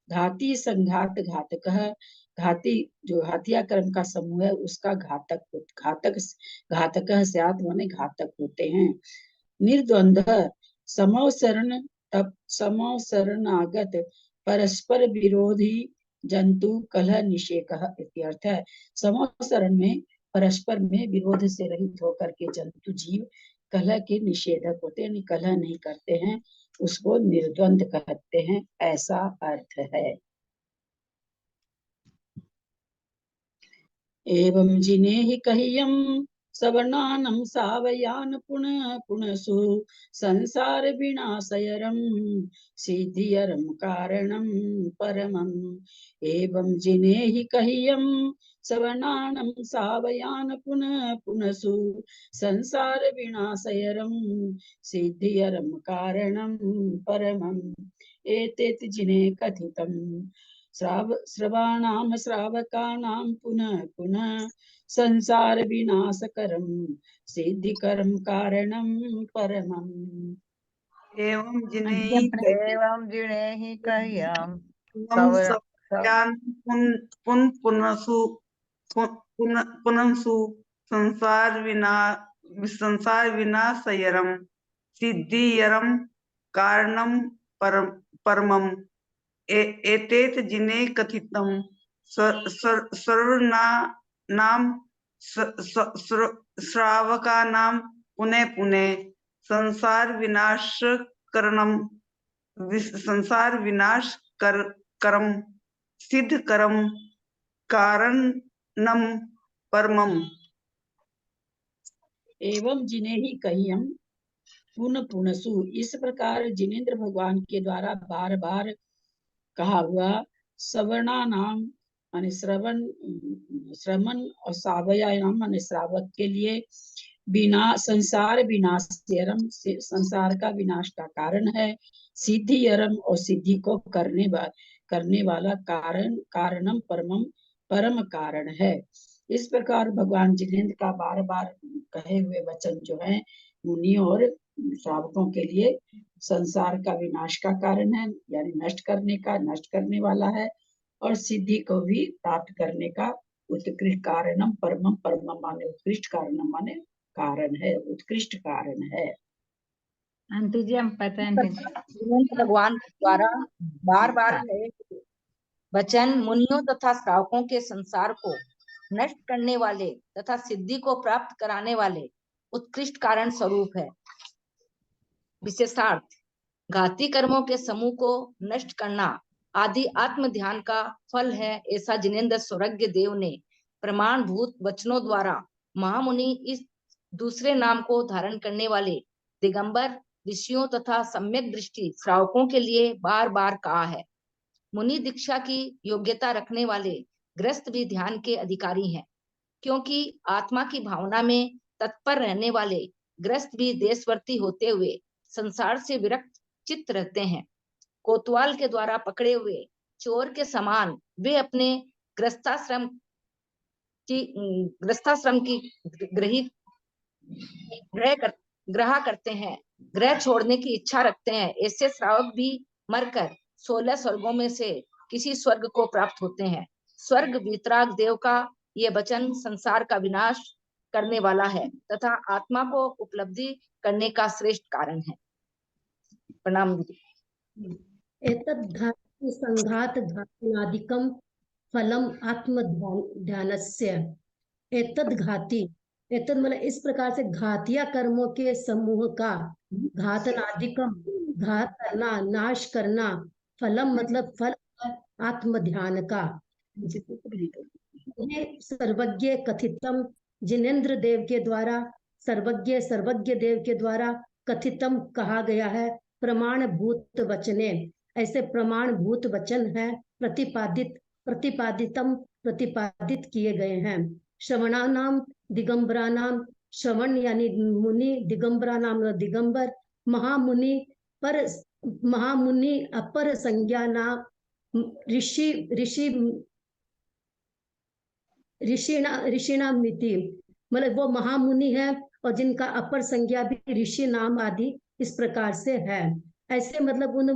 घाती संघात घातक, घाती जो घातिया कर्म का समूह है उसका घातक स्यात् माने घातक होते हैं। निर्द्वंद समवसरण समवसरणागत परस्पर विरोधी जंतु कलह निषेकः इत्यर्थ है। समवसरण में परस्पर में विरोध से रहित होकर के जंतु जीव कलह के निषेधक होते हैं, कलह नहीं करते हैं, उसको निर्द्वंद कहते हैं, ऐसा अर्थ है। एवं जिनेहि कहियम सवर्णानम सावयान पुनः पुनसु संसार विनाशयरम सिद्धियरम कारणम परमम। एवं जिनेहि कहियम सवर्णानम सावयान पुनः पुनसु संसार विनाशयरम सिद्धियरम कारणम परमम। एतेत जिने कथितम श्रवाणाम श्रावकानां पुनः पुनः संसार विनाशकरम सिद्धिकरम कारणम परमम।
एवं जिनेहि कह्यम
पुनसु संसार संसार विनाशयरम सिद्धियरम कारणम परमम एतेत जिने कथितम सर्वनाम श्रावका नाम पुनः पुनः संसार विनाश करम सिद्ध करम कारणम परमम।
एवं जिन्हें ही कहियम पुनः पुनसु, इस प्रकार जिनेन्द्र भगवान के द्वारा बार बार कहा हुआ सवर्णा नाम माने श्रवण और सावयाम माने श्रावक के लिए संसार विनाशयरम संसार का विनाश का कारण है, सिद्धियरम और सिद्धि को करने वाला कारणम परमम परम कारण है। इस प्रकार भगवान जिनेन्द्र का बार बार कहे हुए वचन जो है मुनियों और श्रावकों के लिए संसार का विनाश का कारण है, यानी नष्ट करने वाला है, और सिद्धि को भी प्राप्त करने का उत्कृष्ट कारणम परमम परमम माने उत्कृष्ट कारणम माने कारण है, उत्कृष्ट कारण है।
आंटी जी हम पता है आंटी जी।
भगवान द्वारा बार बार कहे वचन मुनियों तथा श्रावकों के संसार को नष्ट करने वाले तथा सिद्धि को प्राप्त कराने वाले उत्कृष्ट कारण स्वरूप है। विशेषार्थ, घाती कर्मों के समूह को नष्ट करना आदि आत्म ध्यान का फल है, ऐसा जिनेन्द्र स्वरज्ञ देव ने प्रमाणभूत वचनों द्वारा महामुनि इस दूसरे नाम को धारण करने वाले दिगंबर ऋषियों तथा सम्यक दृष्टि श्रावकों के लिए बार बार कहा है। मुनि दीक्षा की योग्यता रखने वाले गृहस्थ भी ध्यान के अधिकारी हैं, क्योंकि आत्मा की भावना में तत्पर रहने वाले गृहस्थ भी देशवर्ती होते हुए संसार से विरक्त चित्त रहते हैं। कोतवाल के द्वारा पकड़े हुए चोर के समान वे अपने गृहस्थाश्रम की ग्रह करते हैं, ग्रह छोड़ने की इच्छा रखते हैं। ऐसे श्रावक भी मरकर 16 स्वर्गों में से किसी स्वर्ग को प्राप्त होते हैं। स्वर्ग वीतराग देव का ये वचन संसार का विनाश करने वाला है तथा आत्मा को उपलब्धि करने का श्रेष्ठ कारण है। प्रणाम दीदी।
एतद्घाति संघात घातनादिकम फलम आत्म ध्यानस्य। एतद्घाति, एतद मतलब इस प्रकार से घातिया कर्मों के समूह का, घातनादिकम घात करना, नाश करना, फलम मतलब फल, आत्म ध्यान का। सर्वज्ञ कथितम, जिनेन्द्र देव के द्वारा सर्वज्ञ देव के द्वारा कथितम कहा गया है। प्रमाण भूत वचने, ऐसे प्रमाण भूत वचन है प्रतिपादित किए गए हैं। श्रवणा नाम दिगंबरा नाम, श्रवण यानी मुनि, दिगंबरा नाम दिगंबर, महामुनि अपर संज्ञा नाम ऋषिणा मिति, मतलब वो महामुनि है और जिनका अपर संज्ञा भी ऋषि नाम आदि इस प्रकार से है। ऐसे मतलब उन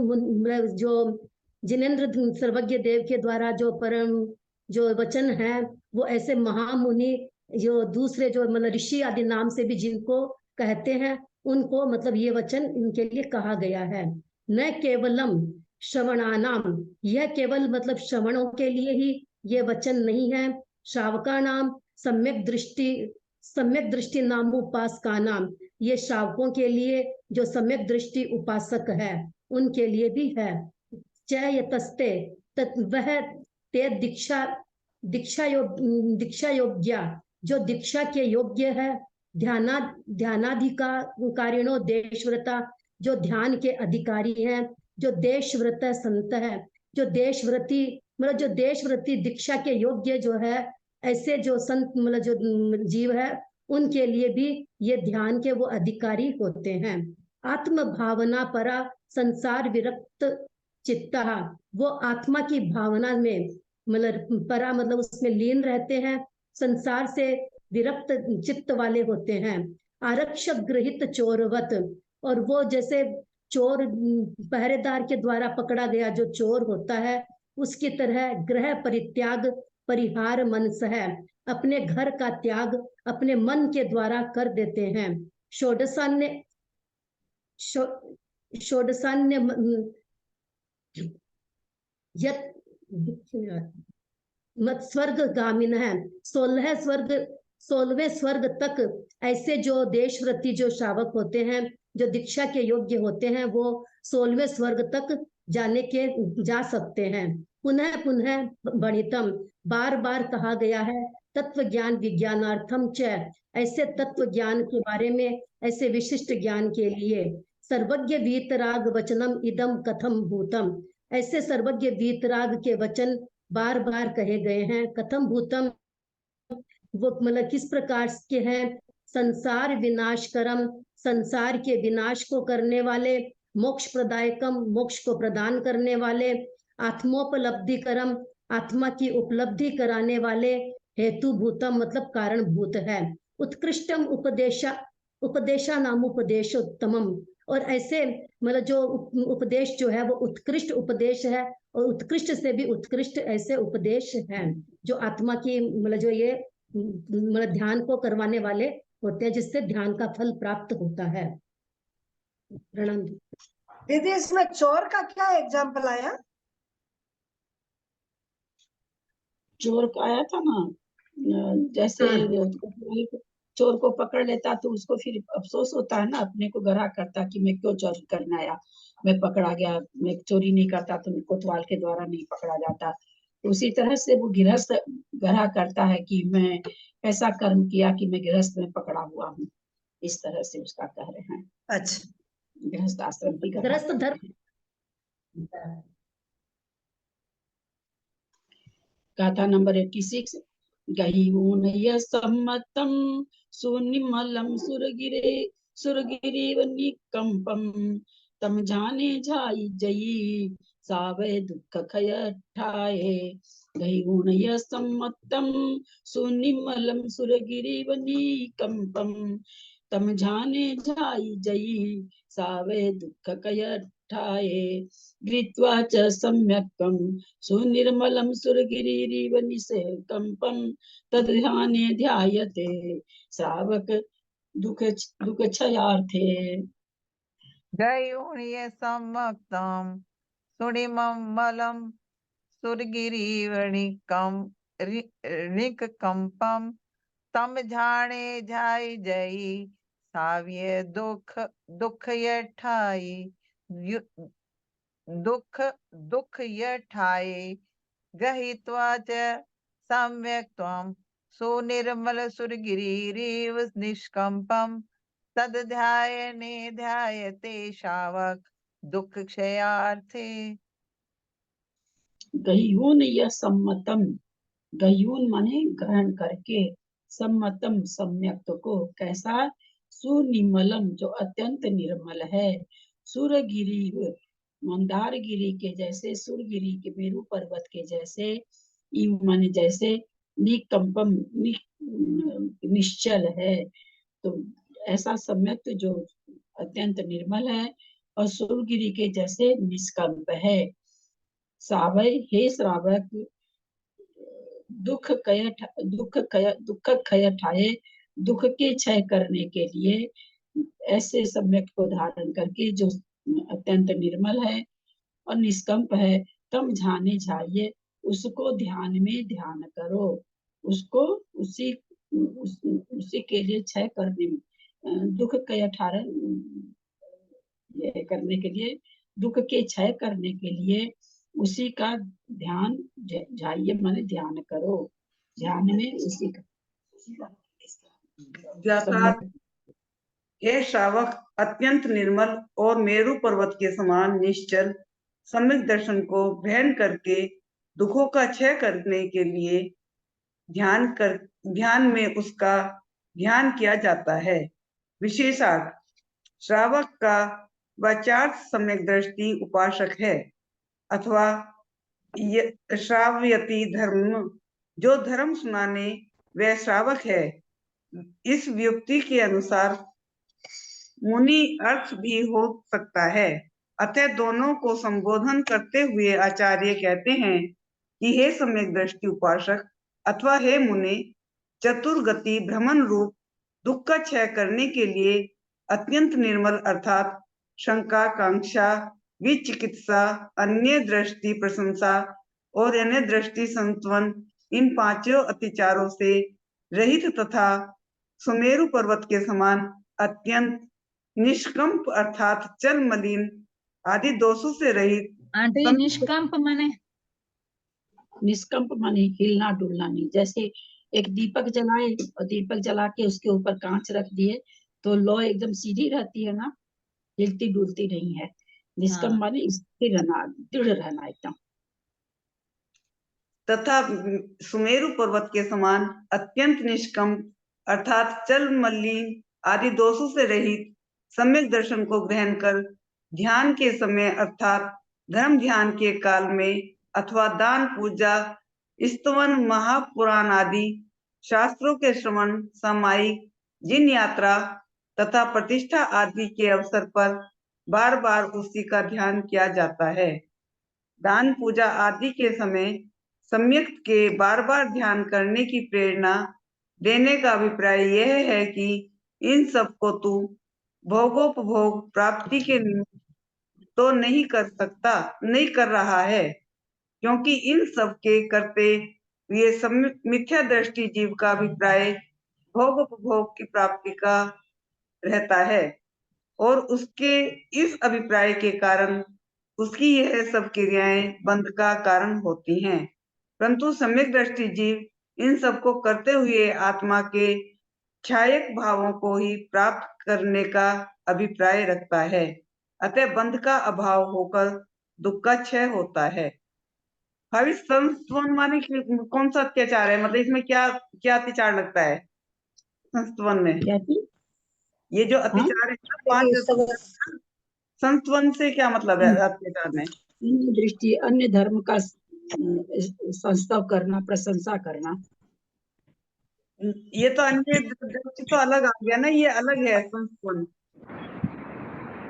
जो जिनेन्द्र सर्वज्ञ देव के द्वारा जो परम जो वचन है वो ऐसे महामुनि जो दूसरे जो मतलब ऋषि आदि नाम से भी जिनको कहते हैं उनको मतलब ये वचन इनके लिए कहा गया है। न केवलम श्रवणानाम, यह केवल मतलब श्रवणों के लिए ही ये वचन नहीं है। श्रावका नाम सम्यक दृष्टि नाम उपासका नाम, ये श्रावकों के लिए जो सम्यक दृष्टि उपासक है उनके लिए भी है। चयतस्ते, वह ते दीक्षा योग्य, जो दीक्षा के योग्य है। ध्यानाधिकारिणो देशव्रता, जो ध्यान के अधिकारी हैं, जो देशव्रत संत है, जो देशव्रती मतलब जो देशव्रती दीक्षा के योग्य जो है, ऐसे जो संत मतलब जो जीव है उनके लिए भी ये ध्यान के वो अधिकारी होते हैं। आत्म भावना परा संसार विरक्त चित्ता, वो आत्मा की भावना में मतलब परा मतलब उसमें लीन रहते हैं, संसार से विरक्त चित्त वाले होते हैं। आरक्षक गृहित चोरवत, और वो जैसे चोर पहरेदार के द्वारा पकड़ा गया जो चोर होता है उसकी तरह ग्रह परित्याग परिहार मनस है, अपने घर का त्याग अपने मन के द्वारा कर देते हैं। षोडशान्य षोडशान्य मत स्वर्ग गामिन है, 16वें स्वर्ग तक ऐसे जो देशव्रती जो श्रावक होते हैं, जो दीक्षा के योग्य होते हैं, वो 16वें स्वर्ग तक जा सकते हैं। पुनः पुनः बढ़ितम, बार बार कहा गया है, तत्व ज्ञान विज्ञानार्थम च, ऐसे तत्व ज्ञान के बारे में, ऐसे विशिष्ट ज्ञान के लिए। सर्वज्ञ वीतराग वचनम इदम कथम भूतम, ऐसे सर्वज्ञ वीतराग के वचन बार बार कहे गए हैं। कथम भूतम, वो मतलब किस प्रकार के हैं। संसार विनाशकरम, संसार के विनाश को करने वाले। मोक्ष प्रदायकम, मोक्ष को प्रदान करने वाले। आत्मोपलब्धिकरम, आत्मा की उपलब्धि कराने वाले। हेतु भूतम मतलब कारण भूत है। उत्कृष्टम उपदेशा नाम उपदेशोत्तमम, और ऐसे मतलब जो उपदेश जो है वो उत्कृष्ट उपदेश है, और उत्कृष्ट से भी उत्कृष्ट ऐसे उपदेश हैं जो आत्मा की मतलब जो ये मतलब ध्यान को करवाने वाले होते हैं, जिससे ध्यान का फल प्राप्त होता है। प्रणाम
दीदी। इसमें चोर का क्या एग्जाम्पल आया?
चोर का आया था ना, जैसे चोर को पकड़ लेता तो उसको फिर अफसोस होता है ना, अपने को गरा करता कि मैं क्यों चोरी करने आया, मैं पकड़ा गया, मैं चोरी नहीं करता तो मैं कोतवाल के द्वारा नहीं पकड़ा जाता। तो उसी तरह से वो गृहस्थ गरा करता है कि मैं ऐसा कर्म किया कि मैं गृहस्थ में पकड़ा हुआ हूँ, इस तरह से उसका कह रहे हैं।
अच्छा,
गृहस्थ आश्रम की
गृहस्थ धर्म।
गाथा नंबर 86। गहीऊनय सम्मतम सुनिमलम सुरगिरिवनिकंपम, तम जाने जाई जयी सावे दुख खय ठाए। गहीऊनय सम्मतम सुनिमलम सुरगिरिवनिकंपम, तम जाने जाई जयी सावे दुख कय ठाए। गृत्वा च सम्यक्कं सुनिर्मलं सुरगिरिव निकंपं, तद्ध्याने ध्यायते श्रावक दुख क्षयार्थे।
गयूणीय सम्मक्तं सुनिमम्मलं सुरगिरिवनिकंपं, तम जाने जाय जयी साव्य दुख यठाई। दुख यठाये। गहित्वा च सम्यक् त्वं सुनिर्मल सुरगिरिव निष्कंपम, तद्ध्यायने ध्यायते शावक दुख क्षयार्थे।
गहीऊन यह सम्मतम, गहीऊन माने ग्रहण करके, सम्मतम सम्यक को, कैसा, सुनिमलम जो अत्यंत निर्मल है, सुरगिरी मंदार गिरी के जैसे, सुरगिरी के मेरू पर्वत के जैसे, माने जैसे, निकंपम निश्चल है। तो ऐसा सम्यक जो अत्यंत निर्मल है और सुरगिरी के जैसे निष्कंप है। सावय हे श्रावक, दुख क्षय ठाए, दुख के क्षय करने के लिए ऐसे सम्यक को धारण करके जो अत्यंत निर्मल है और निष्कंप है, तम जाने जाइए, उसको ध्यान में ध्यान करो, उसको उसी के लिए क्षय करने में, दुख के करने के लिए, दुख के क्षय करने के लिए उसी का ध्यान जाइए, माने ध्यान करो, ध्यान में उसी का।
हे श्रावक, अत्यंत निर्मल और मेरु पर्वत के समान निश्चल सम्यक दर्शन को ग्रहण करके दुखों का क्षय करने के लिए ध्यान में उसका ध्यान किया जाता है। विशेषार्थ, श्रावक का वाचार्थ सम्यक दृष्टि उपासक है, अथवा श्रावयति धर्म, जो धर्म सुनाने वह श्रावक है। इस व्युक्ति के अनुसार मुनि अर्थ भी हो सकता है। अतः दोनों को संबोधन करते हुए आचार्य कहते हैं कि हे सम्यक दृष्टि उपासक, अथवा हे मुने, चतुर्गति भ्रमण रूप दुख का क्षय करने के लिए अत्यंत निर्मल अर्थात शंका, कांक्षा, विचिकित्सा, अन्य दृष्टि प्रशंसा और अन्य दृष्टि संतवन, इन पांचों अतिचारों से रहित तथा सुमेरु पर्वत के समान अत्यंत निष्कंप अर्थात चल मलिन आदि दोषों से रहित।
आंटी निष्कंप माने?
निष्कंप माने हिलना डुलना नहीं। जैसे एक दीपक जलाए और दीपक जला के उसके ऊपर कांच रख दिए तो लौ एकदम सीधी रहती है ना, हिलती डुलती नहीं है। निष्कंप माने स्थिर रहना, दृढ़ रहना एकदम।
तथा सुमेरु पर्वत के समान अत्यंत निष्कंप अर्थात चल मलिन आदि दोषों से रहित सम्यक दर्शन को ग्रहण कर ध्यान के समय अर्थात धर्म ध्यान के काल में अथवा दान, पूजा, स्तवन, महापुराण आदि शास्त्रों के श्रवण, सामायिक, जिन यात्रा तथा प्रतिष्ठा आदि के अवसर पर बार बार उसी का ध्यान किया जाता है। दान, पूजा आदि के समय सम्यक के बार बार ध्यान करने की प्रेरणा देने का अभिप्राय यह है कि इन सब को तू भोगोपभोग प्राप्ति के निमित्त तो नहीं कर रहा है, क्योंकि इन सब के करते ये मिथ्या दृष्टि जीव का अभिप्राय भोगोपभोग की प्राप्ति का रहता है और उसके इस अभिप्राय के कारण उसकी यह सब क्रियाएं बंध का कारण होती हैं। परंतु सम्यक दृष्टि जीव इन सब को करते हुए आत्मा के क्षायक भावों को ही प्राप्त करने का अभिप्राय रखता है। अतः बंध का अभाव होकर दुख का क्षय होता है। भावी संस्तवन माने कौन सा अत्याचार है? मतलब इसमें क्या क्या अत्याचार लगता है संस्तवन में? ये जो अत्याचार है पांच संस्तवन से क्या मतलब है अत्याचार में?
अन्य दृष्टि, अन्य धर्म का संस्तव करना, प्रशंसा करना।
ये तो अन्य दृष्टि तो अलग आ गया ना, ये अलग है संस्तवन।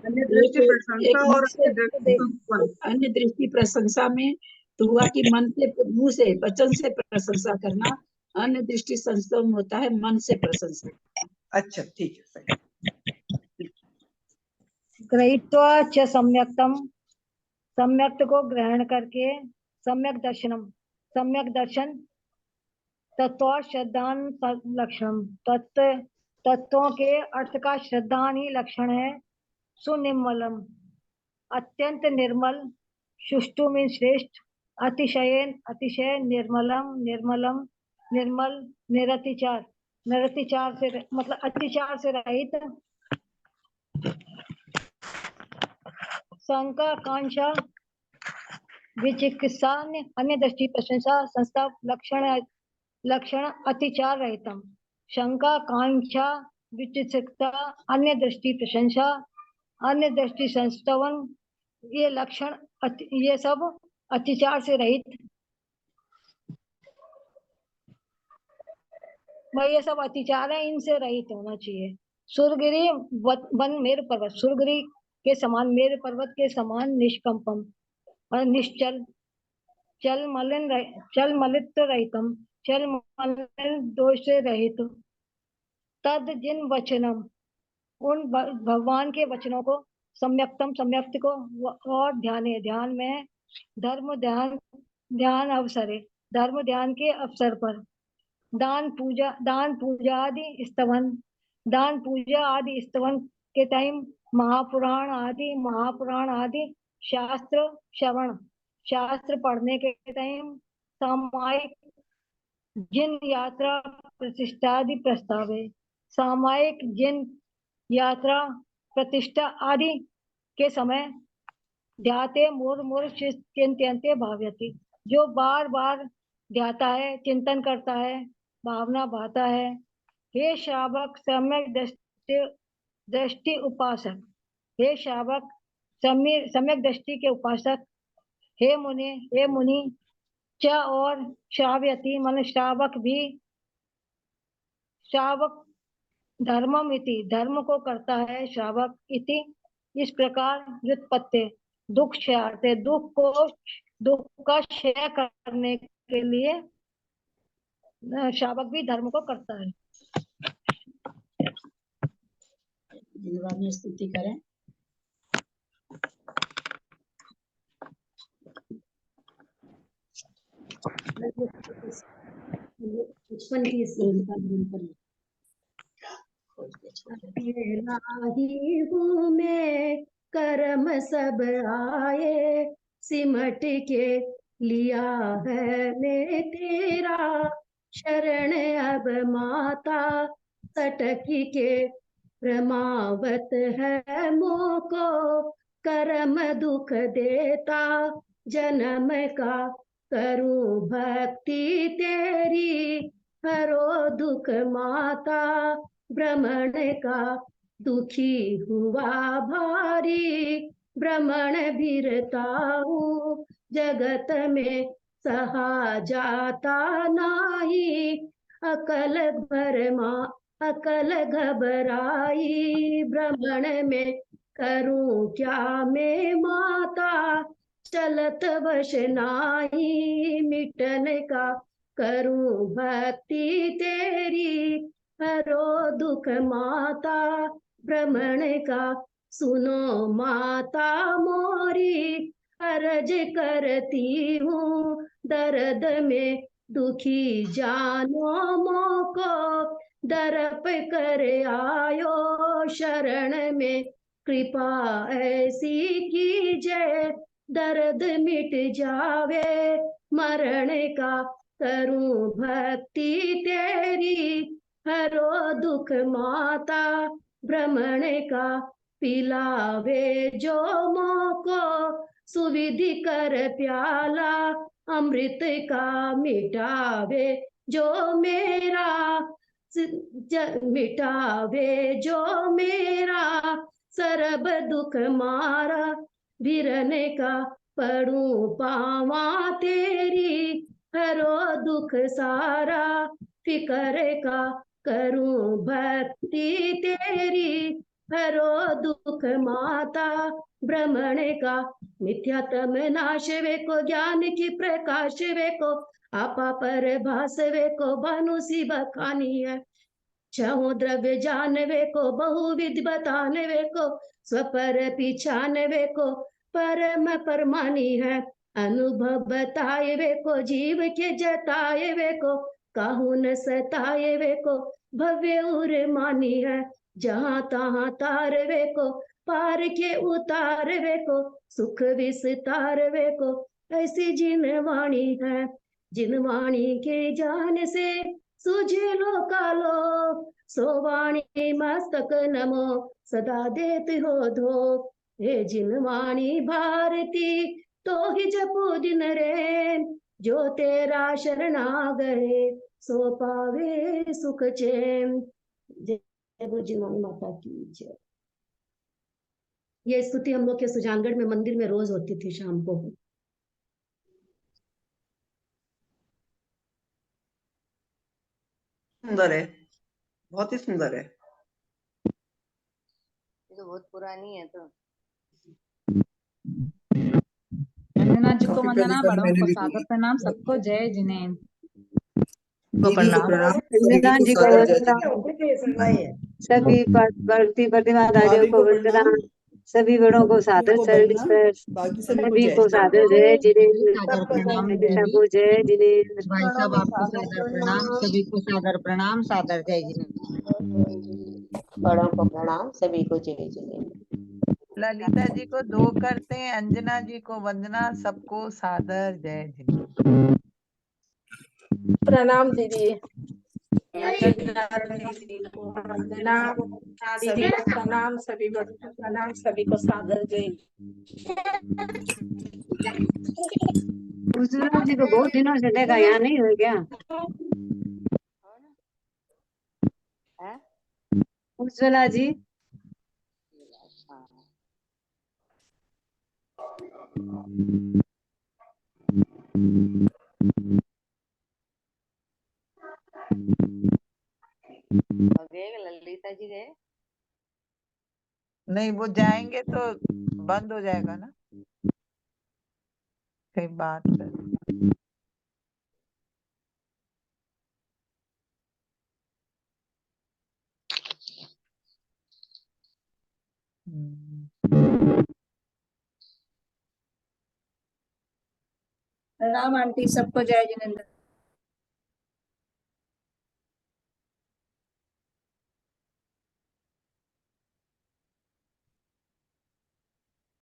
अन्य दृष्टि प्रशंसा और
अन्य दृष्टि प्रशंसा में तो हुआ कि मन से, मुंह से, वचन से प्रशंसा करना। अन्य दृष्टि संस्तव होता है मन से प्रशंसा।
अच्छा, ठीक है, सही।
गृहीत्वा च सम्यक्तम, सम्यक्त को ग्रहण करके, सम्यक दर्शनम, सम्यक दर्शन, तत्व श्रद्धान लक्षणम, तत्वों के अर्थ का श्रद्धान ही लक्षण है। सुनिर्मलम, अत्यंत निर्मल, सुष्टु में श्रेष्ठ, अतिशय निर्मलम, निर्मल, निरतिचार, निरतिचार से मतलब अतिचार से रहित, शंका, कांक्षा, विचिकित्सा, अन्य दृष्टि प्रशंसा, संस्था, लक्षण अतिचार रहितम। शंका, कांक्षा, विचिकित्सा, अन्य दृष्टि प्रशंसा, अन्य दृष्टि संस्तवन, ये लक्षण ये सब अतिचार से रहित, ये सब अतिचार है, इनसे रहित होना चाहिए। सुरगिरी वन मेरु पर्वत, सुरगिरी के समान, मेरु पर्वत के समान निष्कंपम और निश्चल, चल मलित रहितम, चल मलिन दोष से रहित। तद जिन वचनम, उन भगवान के वचनों को, सम्यक्तम, सम्यक्त को, और ध्यान में, धर्म ध्यान अवसरे, धर्म ध्यान के अवसर पर, दान पूजा आदि स्तवन, दान पूजा आदि स्तवन के टाइम, महापुराण आदि शास्त्र श्रवण, शास्त्र पढ़ने के टाइम, सामायिक जिन यात्रा प्रतिष्ठा आदि प्रस्ताव है, सामायिक जिन यात्रा प्रतिष्ठा आदि के समय, ध्याते मूर चिंत्यन्ते भाव्यति, जो बार बार ध्याता है, चिंतन करता है, भावना भाता है। हे श्रावक सम्यक दृष्टि उपासक, हे श्रावक सम्यक दृष्टि के उपासक, हे मुनि च और श्राव्यति मन श्रावक भी, श्रावक धर्मम इति, धर्म को करता है, श्रावक इति इस प्रकार, व्युत्पत्ति दुख क्षयार्थे, दुख का क्षय करने के लिए, शावक भी धर्म को करता है।
जिनवानी स्तुति करें।
बचपन की स्तुति का ध्यान करें। अकेला ही हूँ मैं, कर्म सब आए, सिमट के लिया है मैं तेरा, शरण अब माता सटकी के, ब्रह्मावत है मोको, कर्म दुख देता जन्म का, करूं भक्ति तेरी, हरो दुख माता भ्रमण का, दुखी हुआ भारी, भ्रमण भीरता हूँ जगत में, सहा जाता नाही, अकल भरमा अकल घबराई, भ्रमण में करूं क्या मैं माता, चलत वश नाही, मिटन का करूं भक्ति तेरी, हरो दुख माता भ्रमण का, सुनो माता मोरी, अर्ज करती हूँ दर्द में, दुखी जानो मोको, दरप कर आयो शरण में, कृपा ऐसी कीजिए दर्द मिट जावे, मरण का करूं भक्ति तेरी, हरो दुख माता भ्रमण का, पिलावे जो मोको सुविधि कर प्याला, अमृत का मिटावे जो मेरा, मिटावे जो मेरा सरब दुख मारा, भिरने का पड़ू पावा तेरी, हरो दुख सारा, फिकर का करूं भक्ति तेरी, हरो दुख माता भ्रमण का, मिथ्यात्म नाश वे को, ज्ञान की प्रकाश वे को, आपा पर भास वे को, भानुसी बखानी है, छहो द्रव्य जानवे को, बहुविध बतानवे को, स्वपर पिछानवे को, परम परमानी है, अनुभव बताए वे को, जीव के जताए वे को, काहू न सताए वे को, भव्य उर मानी है, जहाँ तहाँ तार वे को, पार के उतार वे को, सुख विस्तार वे को, ऐसी जिन वाणी है, जिन वाणी के जान से सूझे लो कालो, सो वाणी मस्तक नमो सदा देत हो धो, हे जिन वाणी भारती तो ही जपो दिन रैन, जो तेरा शरणा गए सो पावे सुख चैन। जय बोलो जिनवानी माता की जय। ये स्तुति हम लोग के सुजानगढ़ में मंदिर में रोज होती थी शाम को।
सुंदर है, बहुत ही सुंदर है।
ये तो बहुत पुरानी है तो।
अंजना जी को
काफी
वंदना,
पहले
बड़ों
मैंने
को
भी
सादर प्रणाम, सबको जय जिनेन्द्र को
दीदी को
प्रणाम।
प्रणाम, सभी
वंदना
को
जी को
सादर जय
वंदना,
जिनेन्द्र।
सभी भक्ति प्रतिभाधारियों
भाभी
को
को
वंदना,
प्रणाम,
सभी बड़ों को सादर
को
चरण
वंदना,
स्पर्श,
बाकी सभी को
सभी
जय।
को सादर जय जिनेन्द्र,
सादर प्रणाम
हमेशा को जय जिनेन्द्र।
भाई साहब, आपको सादर प्रणाम, सभी को सादर प्रणाम, सादर जय जिनेन्द्र।
बड़ों को प्रणाम, सभी को जय जिनेन्द्र।
ललिता जी को 2 करते हैं, अंजना जी को वंदना, सबको सादर जय जिनेन्द्र।
प्रणाम दीदी। दीदी को वंदना, दीदी को प्रणाम, सभी बड़ों को प्रणाम, सभी को सादर जय।
उज्ज्वला जी को बहुत दिनों से देखा, यहाँ नहीं हुए क्या? उज्ज्वला जी
ललिता जी गए?
नहीं, वो जाएंगे तो बंद हो जाएगा ना, कहीं बात कर।
प्रणाम आंटी, सबको जय जिनेन्द्र।